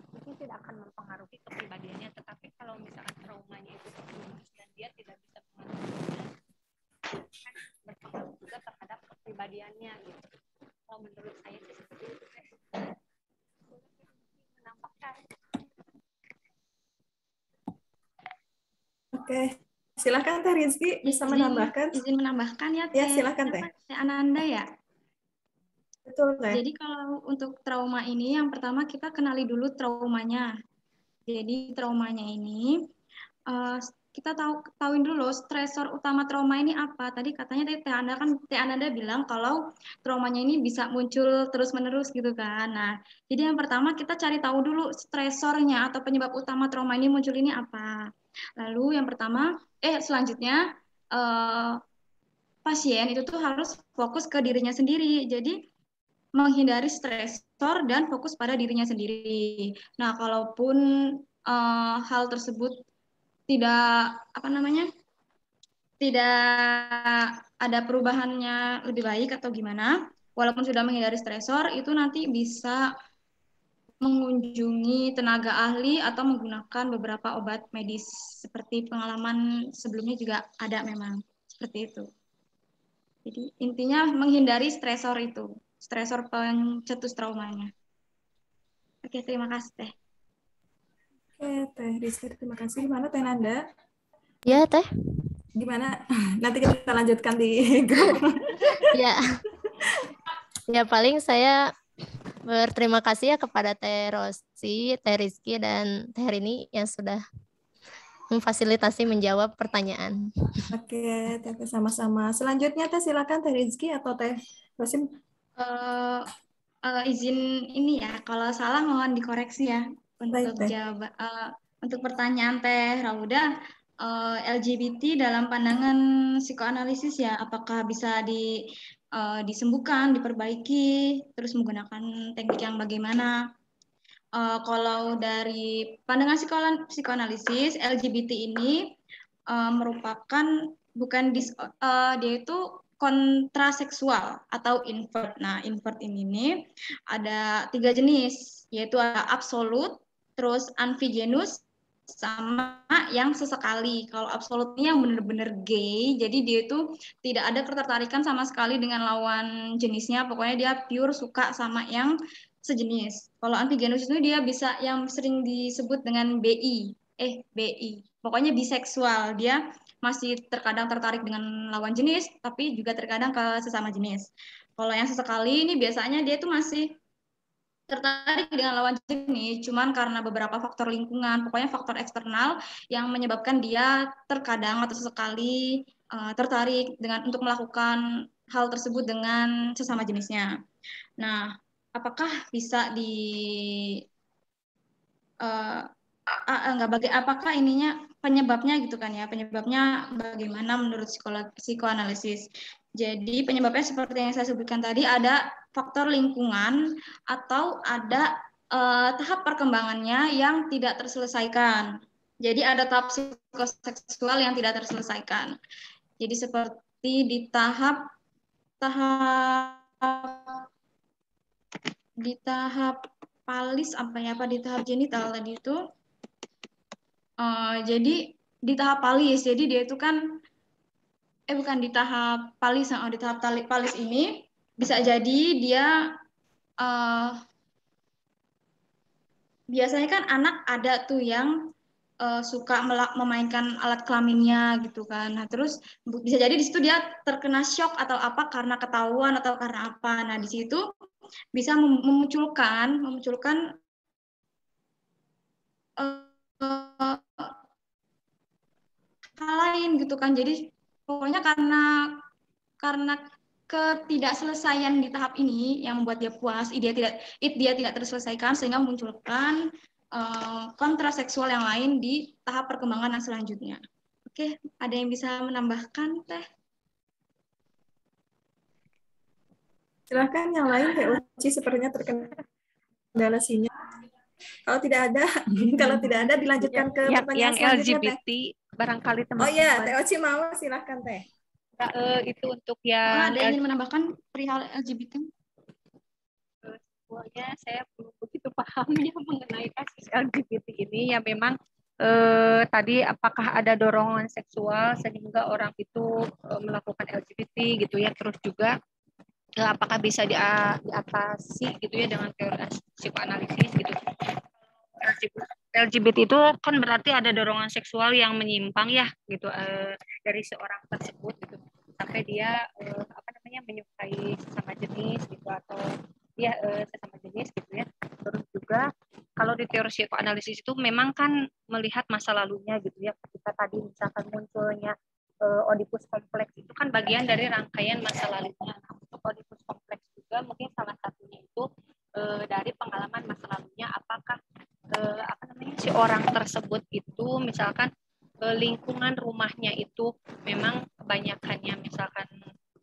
mungkin tidak akan mempengaruhi kepribadiannya. Tetapi kalau misalkan traumanya itu terus dan dia tidak bisa mengatasinya, kan berpengaruh juga terhadap kepribadiannya gitu. Kalau menurut saya sih seperti itu. Menambahkan. Oke, silakan Teh Rizky bisa menambahkan. Izin menambahkan ya Teh. Ya, silakan Teh. Teh Ananda ya. Betul Teh. Jadi kalau untuk trauma ini yang pertama kita kenali dulu traumanya. Jadi traumanya ini kita tahuin dulu stresor utama trauma ini apa. Tadi katanya Teh Ananda bilang kalau traumanya ini bisa muncul terus-menerus gitu kan. Nah, jadi yang pertama kita cari tahu dulu stresornya atau penyebab utama trauma ini muncul ini apa. Lalu yang pertama, selanjutnya pasien itu tuh harus fokus ke dirinya sendiri. Jadi menghindari stresor dan fokus pada dirinya sendiri. Nah, kalaupun hal tersebut tidak tidak ada perubahannya lebih baik atau gimana, walaupun sudah menghindari stresor, itu nanti bisa mengunjungi tenaga ahli atau menggunakan beberapa obat medis. Seperti pengalaman sebelumnya juga ada memang seperti itu. Jadi intinya menghindari stresor itu, stresor pencetus traumanya. Oke, terima kasih Teh. Oke, Teh Rizky, terima kasih. Gimana Teh Nanda? Ya, Teh. Gimana? Nanti kita lanjutkan di grup. Ya. Ya, paling saya berterima kasih ya kepada Teh Rosi, Teh Rizky, dan Teh Rini yang sudah memfasilitasi menjawab pertanyaan. Oke, Teh sama-sama. Selanjutnya Teh silakan Teh Rizky atau Teh Rosim. Izin ini ya, kalau salah mohon dikoreksi ya. Untuk pertanyaan Teh Rauda, LGBT dalam pandangan psikoanalisis ya, apakah bisa disembuhkan, diperbaiki, terus menggunakan teknik yang bagaimana? Kalau dari pandangan psikoanalisis, LGBT ini merupakan dia itu kontraseksual atau invert. Nah, invert ini ada 3 jenis, yaitu ada absolut, terus amfigenus, sama yang sesekali. Kalau absolut ini yang benar-benar gay, jadi dia itu tidak ada ketertarikan sama sekali dengan lawan jenisnya, pokoknya dia pure suka sama yang sejenis. Kalau amfigenus itu dia bisa yang sering disebut dengan BI. Pokoknya biseksual. Dia masih terkadang tertarik dengan lawan jenis, tapi juga terkadang ke sesama jenis. Kalau yang sesekali ini biasanya dia itu masih tertarik dengan lawan jenis, cuman karena beberapa faktor lingkungan, pokoknya faktor eksternal yang menyebabkan dia terkadang atau sesekali tertarik untuk melakukan hal tersebut dengan sesama jenisnya. Nah, apakah bisa apakah ininya penyebabnya gitu kan ya, penyebabnya bagaimana menurut psikoanalisis. Jadi penyebabnya seperti yang saya sebutkan tadi, ada faktor lingkungan atau ada tahap perkembangannya yang tidak terselesaikan. Jadi ada tahap psikoseksual yang tidak terselesaikan. Jadi seperti di tahap palis di tahap genital tadi itu. Jadi di tahap palis, jadi dia itu kan bukan di tahap palis, di tahap palis ini bisa jadi dia biasanya kan anak ada tuh yang suka memainkan alat kelaminnya gitu kan. Nah, terus bisa jadi di situ dia terkena shock atau apa karena ketahuan atau karena apa. Nah, di situ bisa memunculkan hal lain gitu kan. Jadi pokoknya karena ketidakselesaian di tahap ini yang membuat dia puas, dia tidak terselesaikan sehingga memunculkan kontraseksual yang lain di tahap perkembangan yang selanjutnya. Oke, ada yang bisa menambahkan, Teh? Silahkan yang lain, Teh Uci sepertinya terkendala sinyal. Kalau tidak ada dilanjutkan ke pertanyaan yang selanjutnya, LGBT, Teh. Barangkali teman-teman. Oh iya, Teh Uci mau, silahkan Teh. Itu untuk yang ada ingin menambahkan perihal LGBT? Sebetulnya saya belum begitu pahamnya mengenai kasus LGBT ini. Ya memang tadi apakah ada dorongan seksual sehingga orang itu melakukan LGBT gitu ya, terus juga apakah bisa diatasi gitu ya dengan teori psikoanalisis gitu. LGBT itu kan berarti ada dorongan seksual yang menyimpang ya gitu dari seorang tersebut gitu, sampai dia menyukai sesama jenis gitu atau dia sesama jenis gitu ya. Terus juga kalau di teori psikoanalisis itu memang kan melihat masa lalunya gitu ya, ketika tadi misalkan munculnya Oedipus kompleks itu kan bagian dari rangkaian masa lalunya. Nah, untuk Oedipus kompleks juga mungkin salah satunya itu dari pengalaman masa lalunya, apakah si orang tersebut itu misalkan lingkungan rumahnya itu memang kebanyakannya misalkan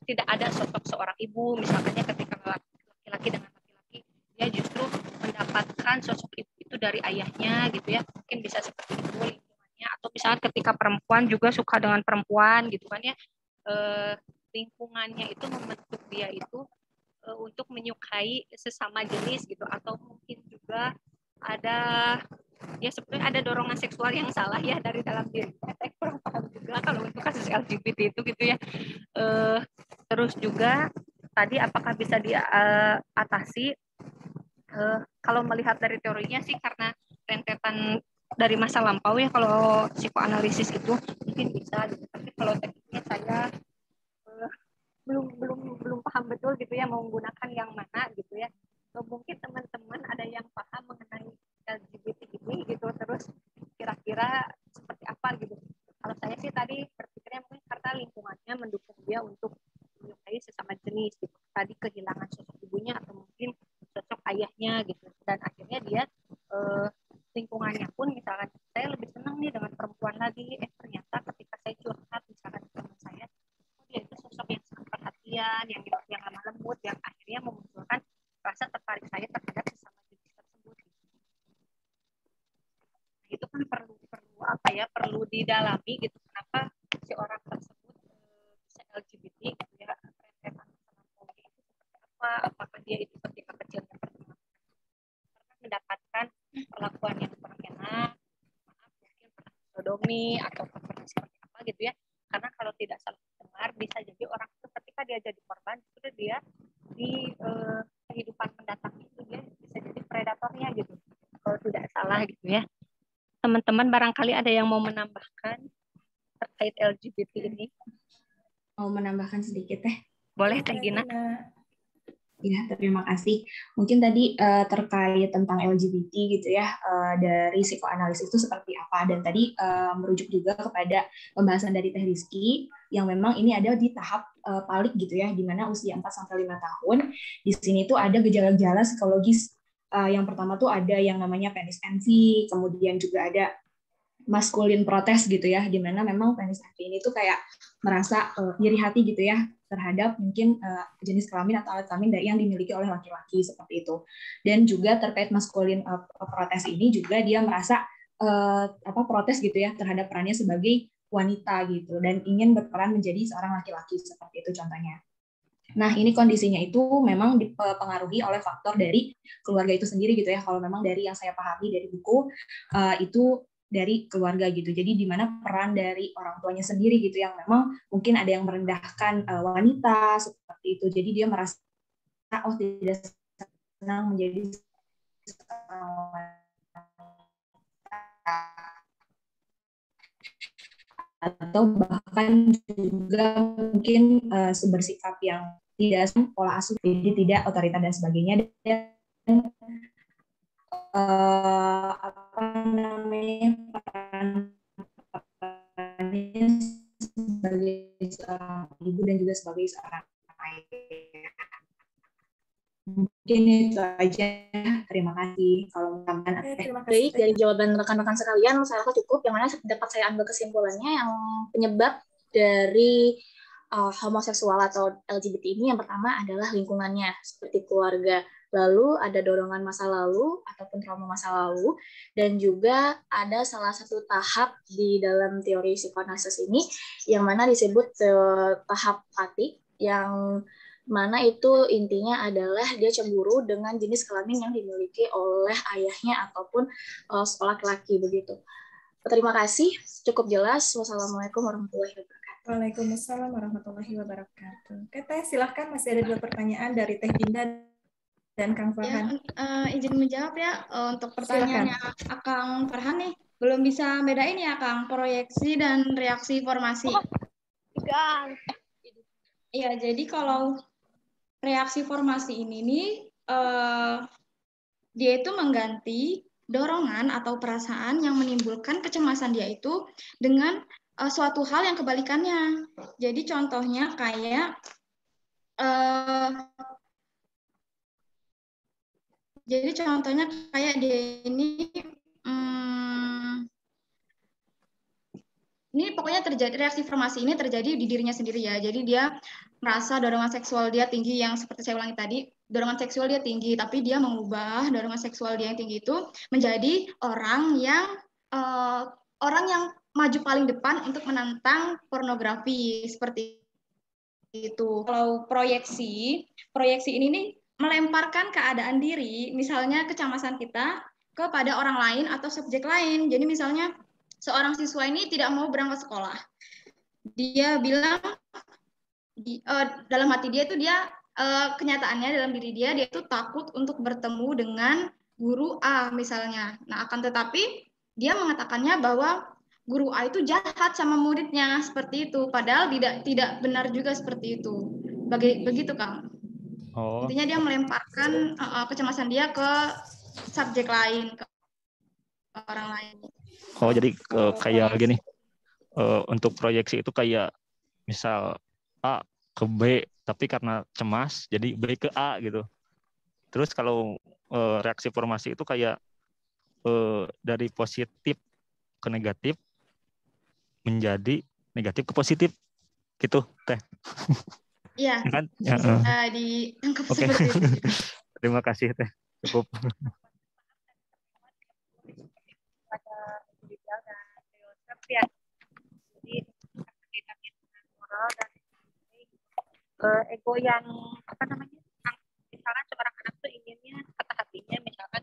tidak ada sosok seorang ibu, misalkannya ketika laki-laki dengan laki-laki dia justru mendapatkan sosok ibu itu dari ayahnya gitu ya, mungkin bisa seperti itu lingkungannya, atau misalkan ketika perempuan juga suka dengan perempuan gitu kan ya, lingkungannya itu membentuk dia itu untuk menyukai sesama jenis gitu, atau mungkin juga ada ya sebenarnya ada dorongan seksual yang salah ya dari dalam diri. Saya kurang paham juga kalau untuk kasus LGBT itu gitu ya. Terus juga tadi apakah bisa diatasi? Kalau melihat dari teorinya sih karena rentetan dari masa lampau ya, kalau psikoanalisis itu mungkin bisa gitu. Tapi kalau tekniknya saya belum paham betul gitu ya mau menggunakan yang mana gitu ya. Mungkin teman-teman ada yang paham mengenai LGBT ini gitu, terus kira-kira seperti apa gitu. Kalau saya sih tadi berpikirnya mungkin karena lingkungannya mendukung dia untuk menyukai sesama jenis gitu. Tadi kehilangan sosok ibunya atau mungkin sosok ayahnya gitu, dan akhirnya dia lingkungannya pun misalkan saya lebih senang nih dengan perempuan lagi, ternyata ketika saya curhat misalkan teman saya, dia itu sosok yang sangat perhatian, yang lemah lembut, yang akhirnya memunculkan rasa tertarik saya terhadap sesama jenis tersebut. Nah, itu kan perlu didalami gitu, kenapa si orang tersebut bisa LGBT gitu ya, rentetan itu seperti apa, apakah dia itu ketika kecilnya pernah mendapatkan perlakuan yang kurang enak, mungkin pernah sodomi atau pernah seperti apa gitu ya. Karena kalau tidak salah dengar bisa jadi orang itu ketika dia jadi korban itu dia di kehidupan mendatang itu dia bisa jadi predatornya gitu, kalau tidak salah gitu ya. Teman-teman barangkali ada yang mau menambahkan terkait LGBT ini? Mau menambahkan sedikit Teh? Boleh Teh Gina. Ya, terima kasih. Mungkin tadi terkait tentang LGBT gitu ya, dari psikoanalisis itu seperti apa, dan tadi merujuk juga kepada pembahasan dari Teh Rizky yang memang ini ada di tahap palik gitu ya, di mana usia 4-5 tahun. Di sini tuh ada gejala-gejala psikologis Yang pertama tuh ada yang namanya penis envy, kemudian juga ada maskulin protes gitu ya, di mana memang penis envy ini tuh kayak merasa iri hati gitu ya terhadap mungkin jenis kelamin atau alat kelamin yang dimiliki oleh laki-laki seperti itu. Dan juga terkait maskulin protes ini juga dia merasa protes gitu ya terhadap perannya sebagai wanita gitu dan ingin berperan menjadi seorang laki-laki seperti itu contohnya. Nah, ini kondisinya itu memang dipengaruhi oleh faktor dari keluarga itu sendiri gitu ya. Kalau memang dari yang saya pahami dari buku itu dari keluarga gitu. Jadi di mana peran dari orang tuanya sendiri gitu yang memang mungkin ada yang merendahkan wanita seperti itu. Jadi dia merasa tidak senang menjadi atau bahkan juga mungkin bersikap yang tidak pola asuh, jadi tidak otoriter dan sebagainya. Dan sebagai seorang ibu dan juga sebagai seorang ayah. Mungkin itu aja. Terima kasih. Kalau baik, dari jawaban rekan-rekan sekalian, saya rasa cukup. Yang mana dapat saya ambil kesimpulannya yang penyebab dari homoseksual atau LGBT ini yang pertama adalah lingkungannya, seperti keluarga. Lalu ada dorongan masa lalu ataupun trauma masa lalu, dan juga ada salah satu tahap di dalam teori psikoanalisis ini yang mana disebut tahap patik, yang mana itu intinya adalah dia cemburu dengan jenis kelamin yang dimiliki oleh ayahnya ataupun seorang laki-laki begitu. Terima kasih, cukup jelas. Wassalamualaikum warahmatullahi wabarakatuh. Waalaikumsalam warahmatullahi wabarakatuh. Oke, Teh, silahkan, masih ada 2 pertanyaan dari Teh Dinda dan Kang Farhan. Ya, izin menjawab ya untuk pertanyaannya Kang Farhan nih. Belum bisa bedain ya Kang, proyeksi dan reaksi formasi. Iya, jadi kalau reaksi formasi ini nih, dia itu mengganti dorongan atau perasaan yang menimbulkan kecemasan dia itu dengan suatu hal yang kebalikannya. Jadi contohnya kayak dia ini pokoknya terjadi reaksi formasi ini terjadi di dirinya sendiri ya. Jadi dia merasa dorongan seksual dia tinggi, yang seperti saya ulangi tadi, dorongan seksual dia tinggi, tapi dia mengubah dorongan seksual dia yang tinggi itu menjadi orang yang maju paling depan untuk menantang pornografi seperti itu. Kalau proyeksi ini nih melemparkan keadaan diri, misalnya kecemasan kita kepada orang lain atau subjek lain. Jadi misalnya seorang siswa ini tidak mau berangkat sekolah. Dia bilang dalam hati dia itu kenyataannya dalam diri dia itu takut untuk bertemu dengan guru A misalnya. Nah, akan tetapi dia mengatakannya bahwa guru A itu jahat sama muridnya seperti itu, padahal tidak benar juga seperti itu. Begitu, Kang. Oh. Intinya dia melemparkan kecemasan dia ke subjek lain, ke orang lain. Oh, jadi kayak gini, untuk proyeksi itu kayak misal A ke B, tapi karena cemas jadi B ke A gitu. Terus kalau reaksi formasi itu kayak dari positif ke negatif menjadi negatif ke positif gitu, Teh. Iya. Kan? Ditangkap Okay. Seperti itu. Terima kasih, Teh. Cukup. Ya. Jadi moral dan ego yang misalkan seorang anak tuh inginnya kata hatinya misalkan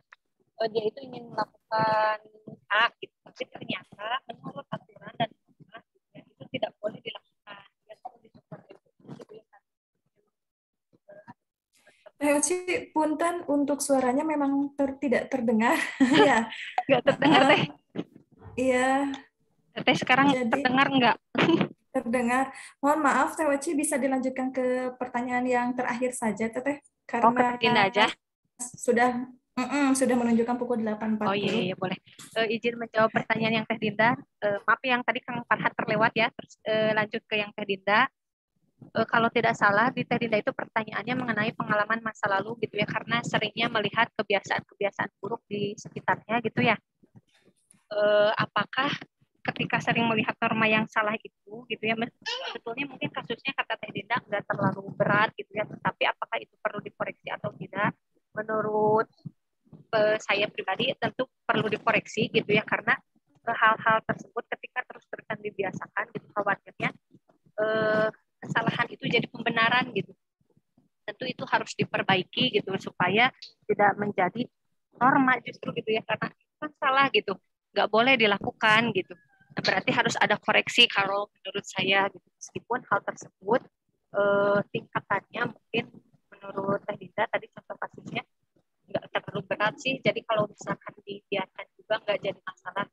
dia itu ingin melakukan A gitu, tapi ternyata menurut aturan dan norma itu tidak boleh dilakukan. Ya, Oci, punten untuk suaranya memang tidak terdengar. Iya. Nggak terdengar, Teh. Iya. Teh sekarang terdengar nggak? Terdengar. Mohon maaf, Teh Oci, bisa dilanjutkan ke pertanyaan yang terakhir saja, Teh, karena aja. sudah menunjukkan pukul 8.40. Oh iya, boleh. Izin menjawab pertanyaan yang Teh Dinda. Maaf yang tadi Kang Farhan terlewat ya. Terus lanjut ke yang Teh Dinda. kalau tidak salah di Teh Dinda itu pertanyaannya mengenai pengalaman masa lalu gitu ya, karena seringnya melihat kebiasaan-kebiasaan buruk di sekitarnya gitu ya. Apakah ketika sering melihat norma yang salah itu gitu ya, sebetulnya mungkin kasusnya kata Teh Dinda nggak terlalu berat gitu ya, tetapi apakah itu perlu dikoreksi atau tidak? Menurut saya pribadi tentu perlu dikoreksi gitu ya, karena hal-hal tersebut ketika terus-terusan dibiasakan gitu, khawatirnya kesalahan itu jadi pembenaran gitu. Tentu itu harus diperbaiki gitu supaya tidak menjadi norma justru gitu ya, karena itu kan salah gitu, nggak boleh dilakukan gitu. Nah, berarti harus ada koreksi kalau menurut saya gitu. Meskipun hal tersebut tingkatannya mungkin menurut Teh Dinda tadi contoh kasusnya nggak terlalu berat sih, jadi kalau misalkan dibiarkan juga nggak jadi masalah.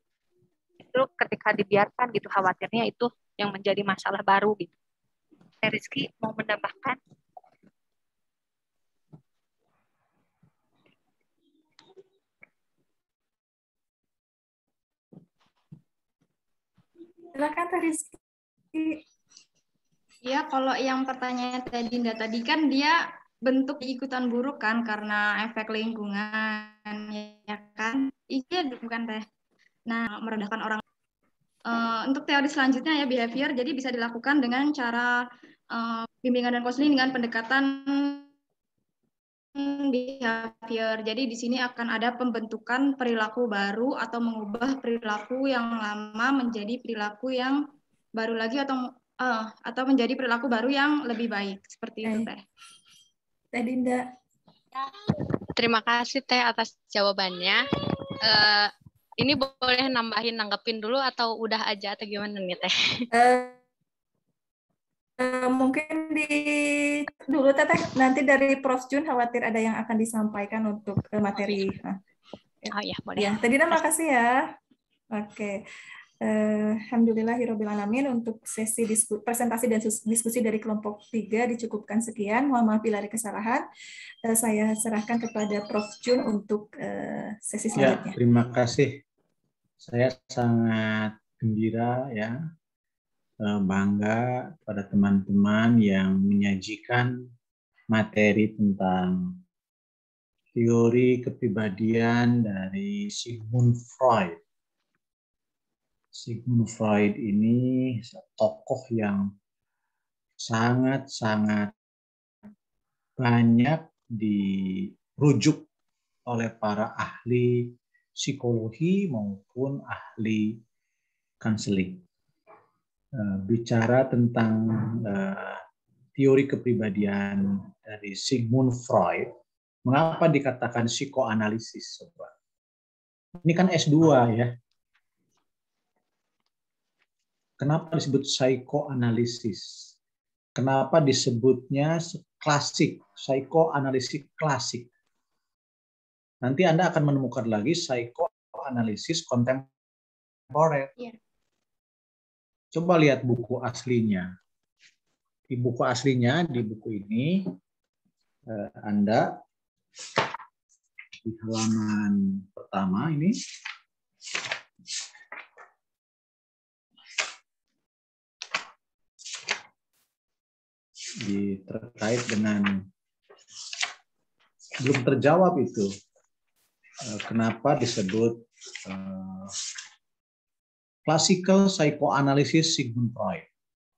Itu ketika dibiarkan gitu khawatirnya itu yang menjadi masalah baru gitu. Rizky mau menambahkan? Silakan Teh Rizky. Ya, kalau yang pertanyaan Teh Dinda tadi kan dia bentuk ikutan buruk kan karena efek lingkungan ya kan? Iya bukan Teh. Nah, merendahkan orang. Untuk teori selanjutnya ya behavior, jadi bisa dilakukan dengan cara bimbingan dan konseling dengan pendekatan behavior. Jadi di sini akan ada pembentukan perilaku baru atau mengubah perilaku yang lama menjadi perilaku yang baru lagi atau menjadi perilaku baru yang lebih baik. Seperti itu Teh. Teh Dinda. Terima kasih Teh atas jawabannya. Ini boleh nanggepin dulu atau udah aja atau gimana nih Teh? Mungkin dulu Teteh, nanti dari Prof Jun khawatir ada yang akan disampaikan untuk materi. Oh ya, boleh. Ya, Teh Dinda makasih ya. Oke. Alhamdulillahirrahmanirrahim, untuk sesi presentasi dan diskusi dari kelompok 3 dicukupkan sekian. Mohon maaf bila ada kesalahan. Saya serahkan kepada Prof Jun untuk sesi selanjutnya. Ya, terima kasih. Saya sangat gembira ya, bangga pada teman-teman yang menyajikan materi tentang teori kepribadian dari Sigmund Freud. Sigmund Freud ini tokoh yang sangat-sangat banyak dirujuk oleh para ahli psikologi maupun ahli konseling. Bicara tentang teori kepribadian dari Sigmund Freud, mengapa dikatakan psikoanalisis? Ini kan S2 ya. Kenapa disebut psikoanalisis? Kenapa disebutnya klasik, psikoanalisis klasik? Nanti Anda akan menemukan lagi psikoanalisis kontemporer. Yeah. Coba lihat buku aslinya. Di buku aslinya, di buku ini, Anda di halaman pertama ini, terkait dengan belum terjawab itu kenapa disebut classical psychoanalysis Sigmund Freud.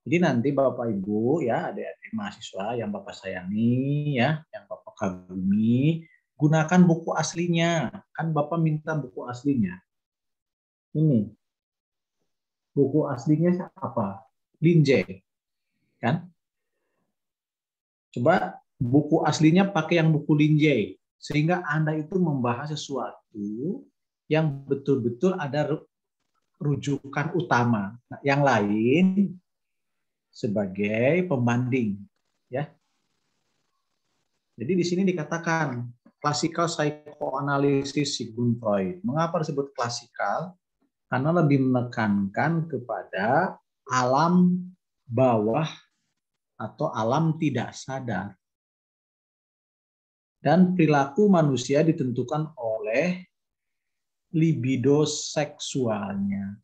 Jadi nanti Bapak Ibu ya, adik-adik mahasiswa yang Bapak sayangi ya, yang Bapak kagumi, gunakan buku aslinya. Kan Bapak minta buku aslinya. Ini buku aslinya apa? Linjay, kan? Coba buku aslinya pakai yang buku Linjay, sehingga Anda itu membahas sesuatu yang betul-betul ada rujukan utama. Nah, yang lain sebagai pembanding, ya. Jadi di sini dikatakan classical psychoanalysis Sigmund Freud. Mengapa disebut klasikal? Karena lebih menekankan kepada alam bawah atau alam tidak sadar. Dan perilaku manusia ditentukan oleh libido seksualnya.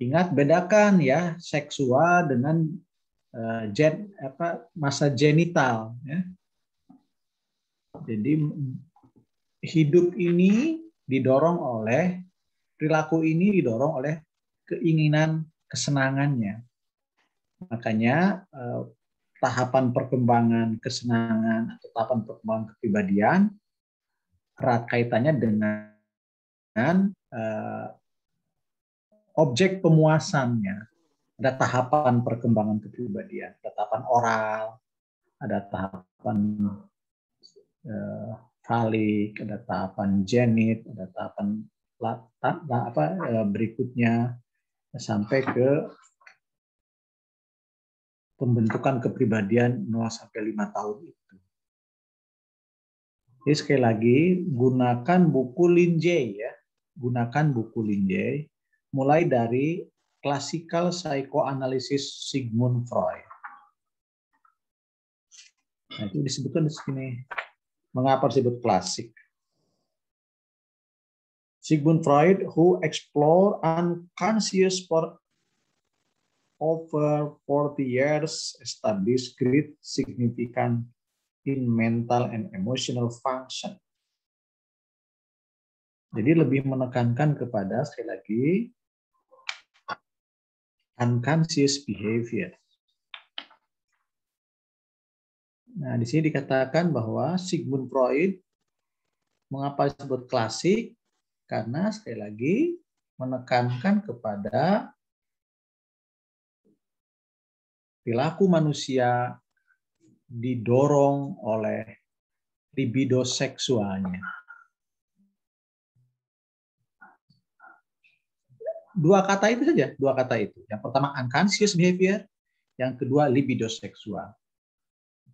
Ingat, bedakan ya seksual dengan masa genital. Ya. Jadi hidup ini didorong oleh, perilaku ini didorong oleh keinginan kesenangannya. Makanya tahapan perkembangan kesenangan atau tahapan perkembangan kepribadian erat kaitannya dengan objek pemuasannya. Ada tahapan perkembangan kepribadian, ada tahapan oral, ada tahapan falik, ada tahapan genit, ada tahapan berikutnya sampai ke pembentukan kepribadian 0 sampai 5 tahun itu. Jadi sekali lagi gunakan buku Lindsay ya. Gunakan buku Lindsay mulai dari Classical Psychoanalysis Sigmund Freud. Nah, itu disebutkan di sini. Mengapa disebut klasik? Sigmund Freud, who explored unconscious for over 40 years, established great significance in mental and emotional function. Jadi lebih menekankan kepada, sekali lagi, unconscious behavior. Nah, di sini dikatakan bahwa Sigmund Freud, mengapa disebut klasik? Karena sekali lagi menekankan kepada perilaku manusia didorong oleh libido seksualnya. Dua kata itu saja, dua kata itu. Yang pertama unconscious behavior, yang kedua libido seksual.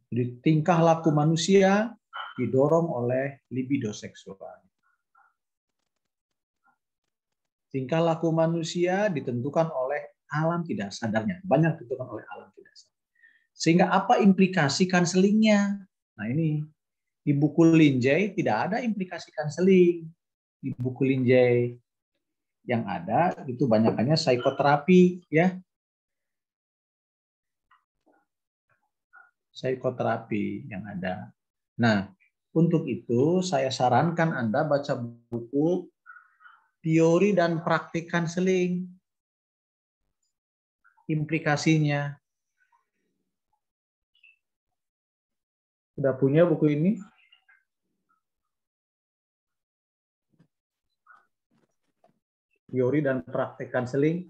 Jadi tingkah laku manusia didorong oleh libido seksual. Tingkah laku manusia ditentukan oleh alam tidak sadarnya. Banyak ditentukan oleh alam tidak sadar. Sehingga apa implikasi kanselingnya? Nah ini, di buku Lindsay tidak ada implikasi kanseling. Di buku Lindsay yang ada itu banyakannya psikoterapi ya. Psikoterapi yang ada. Nah, untuk itu saya sarankan Anda baca buku Teori dan Praktik Kanseling. Implikasinya. Sudah punya buku ini? Teori dan Praktik Kanseling.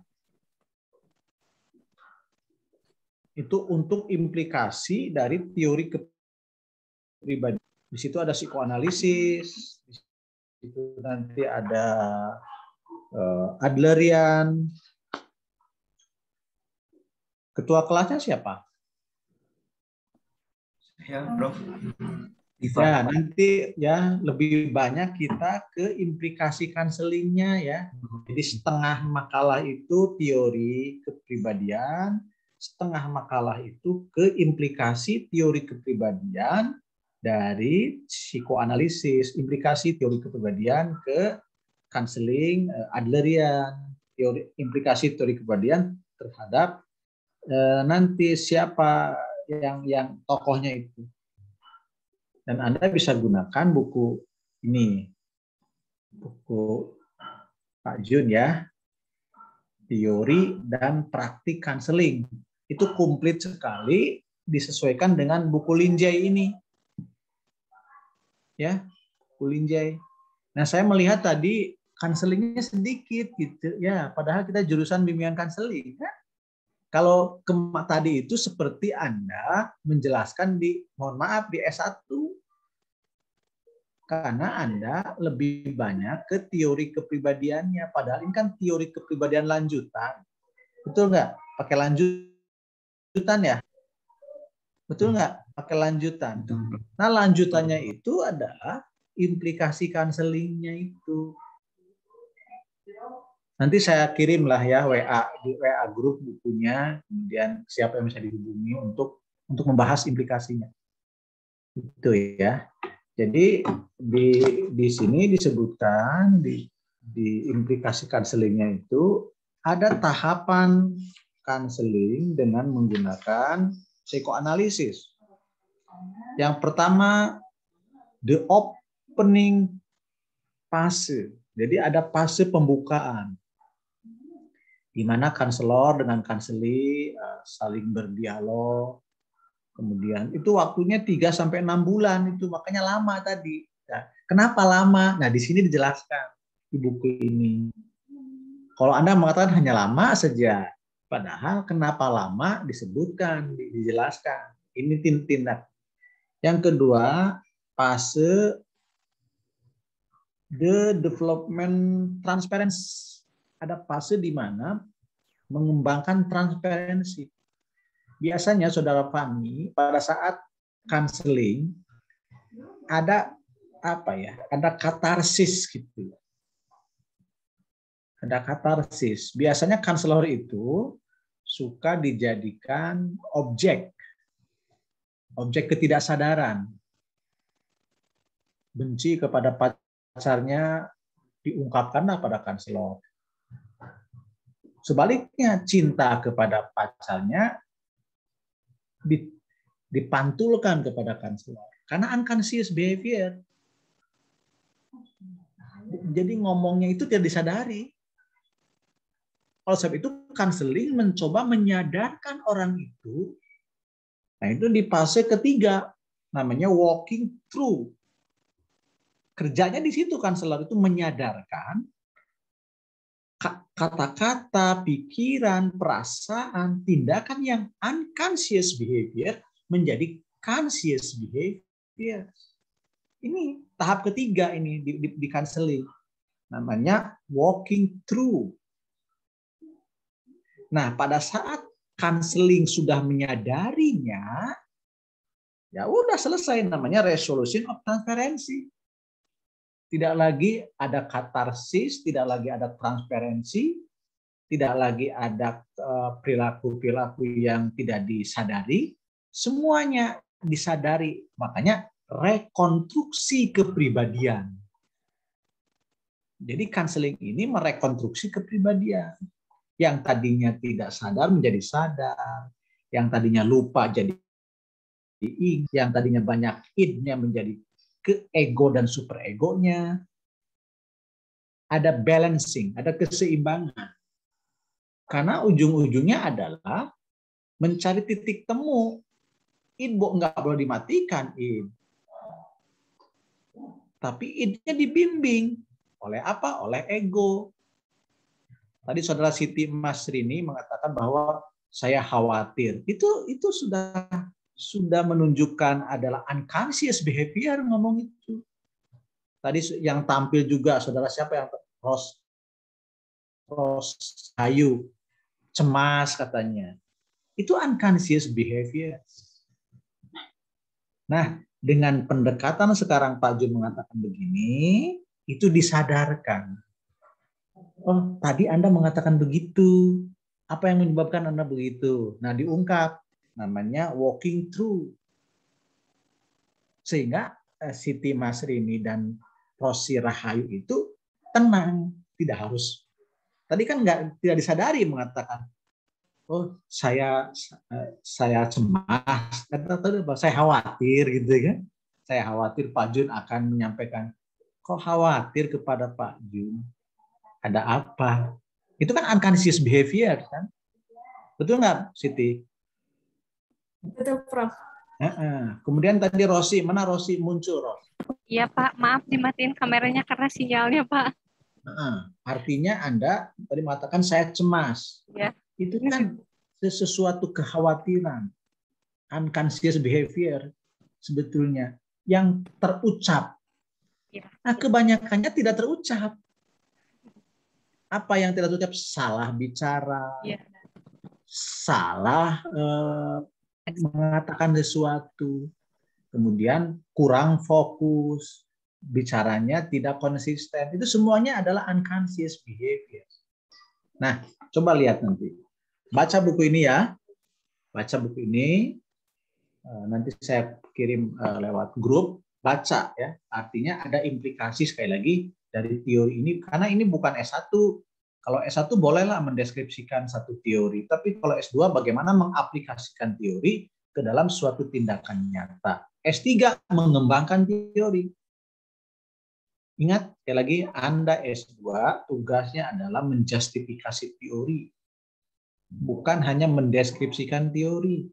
Itu untuk implikasi dari teori kepribadian. Di situ ada psikoanalisis, di situ nanti ada Adlerian. Ketua kelasnya siapa? Ya, Prof. Ya, nanti ya lebih banyak kita ke implikasi kanselingnya ya. Jadi setengah makalah itu teori kepribadian, setengah makalah itu ke implikasi teori kepribadian dari psikoanalisis, implikasi teori kepribadian ke kanseling Adlerian, implikasi teori kepribadian terhadap nanti siapa yang tokohnya itu. Dan Anda bisa gunakan buku ini, buku Pak Jun ya, Teori dan Praktik Kanseling. Itu komplit sekali, disesuaikan dengan buku Lindsay ini. Ya, buku Lindsay. Nah, saya melihat tadi kanselingnya sedikit gitu ya, padahal kita jurusan bimbingan kanseling kan. Kalau tadi itu seperti Anda menjelaskan mohon maaf di S1, karena Anda lebih banyak ke teori kepribadiannya, padahal ini kan teori kepribadian lanjutan. Betul nggak? Pakai lanjutan ya? Betul nggak? Pakai lanjutan. Nah, lanjutannya itu adalah implikasi kanselingnya itu. Nanti saya kirimlah ya di WA grup bukunya, kemudian siapa yang bisa dihubungi untuk membahas implikasinya. Itu ya. Jadi di sini disebutkan di implikasi kanselingnya itu ada tahapan counseling dengan menggunakan psikoanalisis. Yang pertama, the opening fase. Jadi ada fase pembukaan, di mana konselor dengan konseli saling berdialog. Kemudian itu waktunya 3-6 bulan, itu makanya lama tadi. Nah, kenapa lama? Nah, di sini dijelaskan di buku ini. Kalau Anda mengatakan hanya lama saja, padahal kenapa lama disebutkan, dijelaskan. Ini tindak. Yang kedua, fase the development transparency. Ada fase di mana mengembangkan transparansi. Biasanya Saudara Fani pada saat counseling ada apa ya? Ada katarsis gitu. Ada katarsis. Biasanya konselor itu suka dijadikan objek ketidaksadaran. Benci kepada pacarnya diungkapkanlah pada konselor. Sebaliknya, cinta kepada pacarnya dipantulkan kepada konselor. Karena unconscious behavior. Jadi ngomongnya itu tidak disadari. Oleh sebab itu, counseling mencoba menyadarkan orang itu. Nah, itu di fase ketiga, namanya walking through. Kerjanya di situ, counselor itu menyadarkan kata-kata, pikiran, perasaan, tindakan yang unconscious behavior menjadi conscious behavior. Ini tahap ketiga ini di counseling. Namanya walking through. Nah, pada saat counseling sudah menyadarinya, ya udah selesai, namanya resolution of transparency. Tidak lagi ada katarsis, tidak lagi ada transparansi, tidak lagi ada perilaku-perilaku yang tidak disadari, semuanya disadari. Makanya rekonstruksi kepribadian. Jadi counseling ini merekonstruksi kepribadian. Yang tadinya tidak sadar menjadi sadar, yang tadinya lupa jadi ingat, yang tadinya banyak id-nya menjadi ke ego dan super egonya. Ada balancing, ada keseimbangan. Karena ujung-ujungnya adalah mencari titik temu. Id nggak boleh dimatikan, id. Tapi id-nya dibimbing. Oleh apa? Oleh ego. Tadi Saudara Siti Masrini mengatakan bahwa saya khawatir. Itu sudah menunjukkan adalah unconscious behavior ngomong itu. Tadi yang tampil juga Saudara siapa yang Ros Ayu, cemas katanya. Itu unconscious behavior. Nah, dengan pendekatan sekarang Pak Jun mengatakan begini, itu disadarkan. Oh, tadi Anda mengatakan begitu. Apa yang menyebabkan Anda begitu? Nah, diungkap. Namanya walking through. Sehingga Siti Masrini dan Rosi Rahayu itu tenang. Tidak harus. Tadi kan tidak disadari mengatakan, oh saya cemas. Saya khawatir gitu kan. Saya khawatir Pak Jun akan menyampaikan, kok khawatir kepada Pak Jun? Ada apa? Itu kan unconscious behavior kan? Betul nggak, Siti? Betul, Prof. Kemudian tadi Rosi, mana Rosi muncul, Rosi? Iya Pak, maaf dimatiin kameranya karena sinyalnya Pak. Artinya Anda tadi mengatakan saya cemas. Ya. Itu kan sesuatu kekhawatiran, unconscious behavior sebetulnya yang terucap. Ya. Nah, kebanyakannya tidak terucap. Apa yang tidak terucap? Salah bicara, ya. Salah mengatakan sesuatu, kemudian kurang fokus, bicaranya tidak konsisten. Itu semuanya adalah unconscious behavior. Nah, coba lihat nanti. Baca buku ini ya. Baca buku ini. Nanti saya kirim lewat grup. Baca ya. Artinya ada implikasi sekali lagi dari teori ini. Karena ini bukan S1. Kalau S1 bolehlah mendeskripsikan satu teori, tapi kalau S2 bagaimana mengaplikasikan teori ke dalam suatu tindakan nyata. S3 mengembangkan teori. Ingat, sekali lagi, Anda S2 tugasnya adalah menjustifikasi teori, bukan hanya mendeskripsikan teori.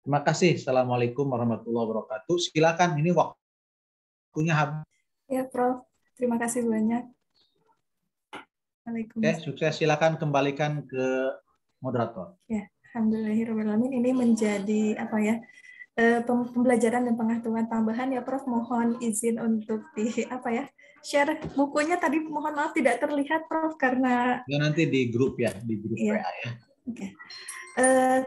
Terima kasih. Assalamualaikum warahmatullahi wabarakatuh. Silakan, ini waktunya habis. Ya, Prof. Terima kasih banyak. Oke, sukses. Silakan kembalikan ke moderator. Ya, alhamdulillahirobbilalamin. Ini menjadi apa ya? Pembelajaran dan pengetahuan tambahan ya, Prof. Mohon izin untuk share bukunya. Tadi mohon maaf tidak terlihat, Prof, karena ya nanti di grup ya, di grup ya. WA ya. Oke.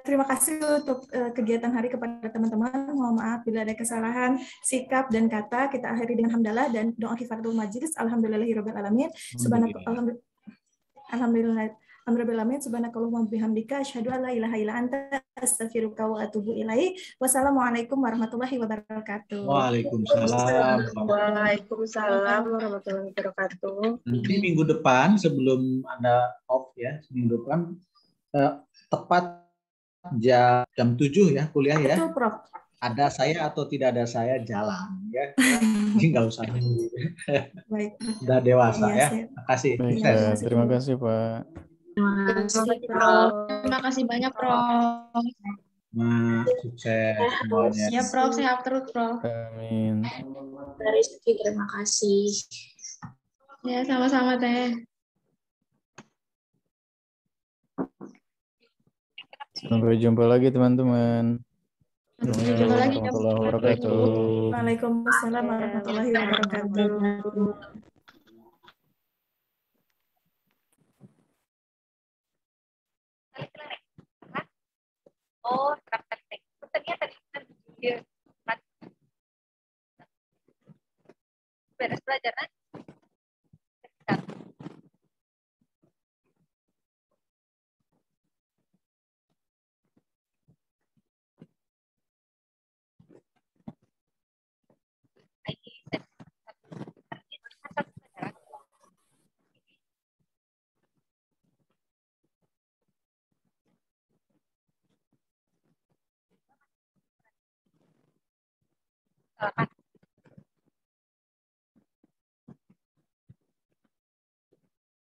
Terima kasih untuk kegiatan hari kepada teman-teman. Mohon maaf bila ada kesalahan sikap dan kata. Kita akhiri dengan hamdalah dan doa kifaratul majlis. Alhamdulillahirobbilalamin. Alhamdulillahirobbilalamin. Subhanakallahumma bihamdika asyhadu an la ilaha illa anta astaghfiruka wa atubu ilaik. Wassalamualaikum warahmatullahi wabarakatuh. Waalaikumsalam. Waalaikumsalam warahmatullahi wabarakatuh. Nanti minggu depan sebelum Anda off ya, minggu depan tepat jam 7 ya kuliah ya. Betul, Prof. Ada saya atau tidak ada saya jalan ya. Jadi nggak usah nunggu. Baik. Udah dewasa Iya, ya. Terima kasih. Baik, Pak. Terima kasih, Pak. Terima kasih banyak, Prof. Sukses semuanya. Ya, Prof. Sehat terus, Prof. Amin. Rizky, terima kasih. Ya, sama-sama, Teh. Sampai jumpa lagi, teman-teman. Sampai jumpa lagi. Warahmatullahi wabarakatuh. Waalaikumsalam warahmatullahi wabarakatuh. Oh, praktek. Ternyata tadi beres belajar kan? Silakan.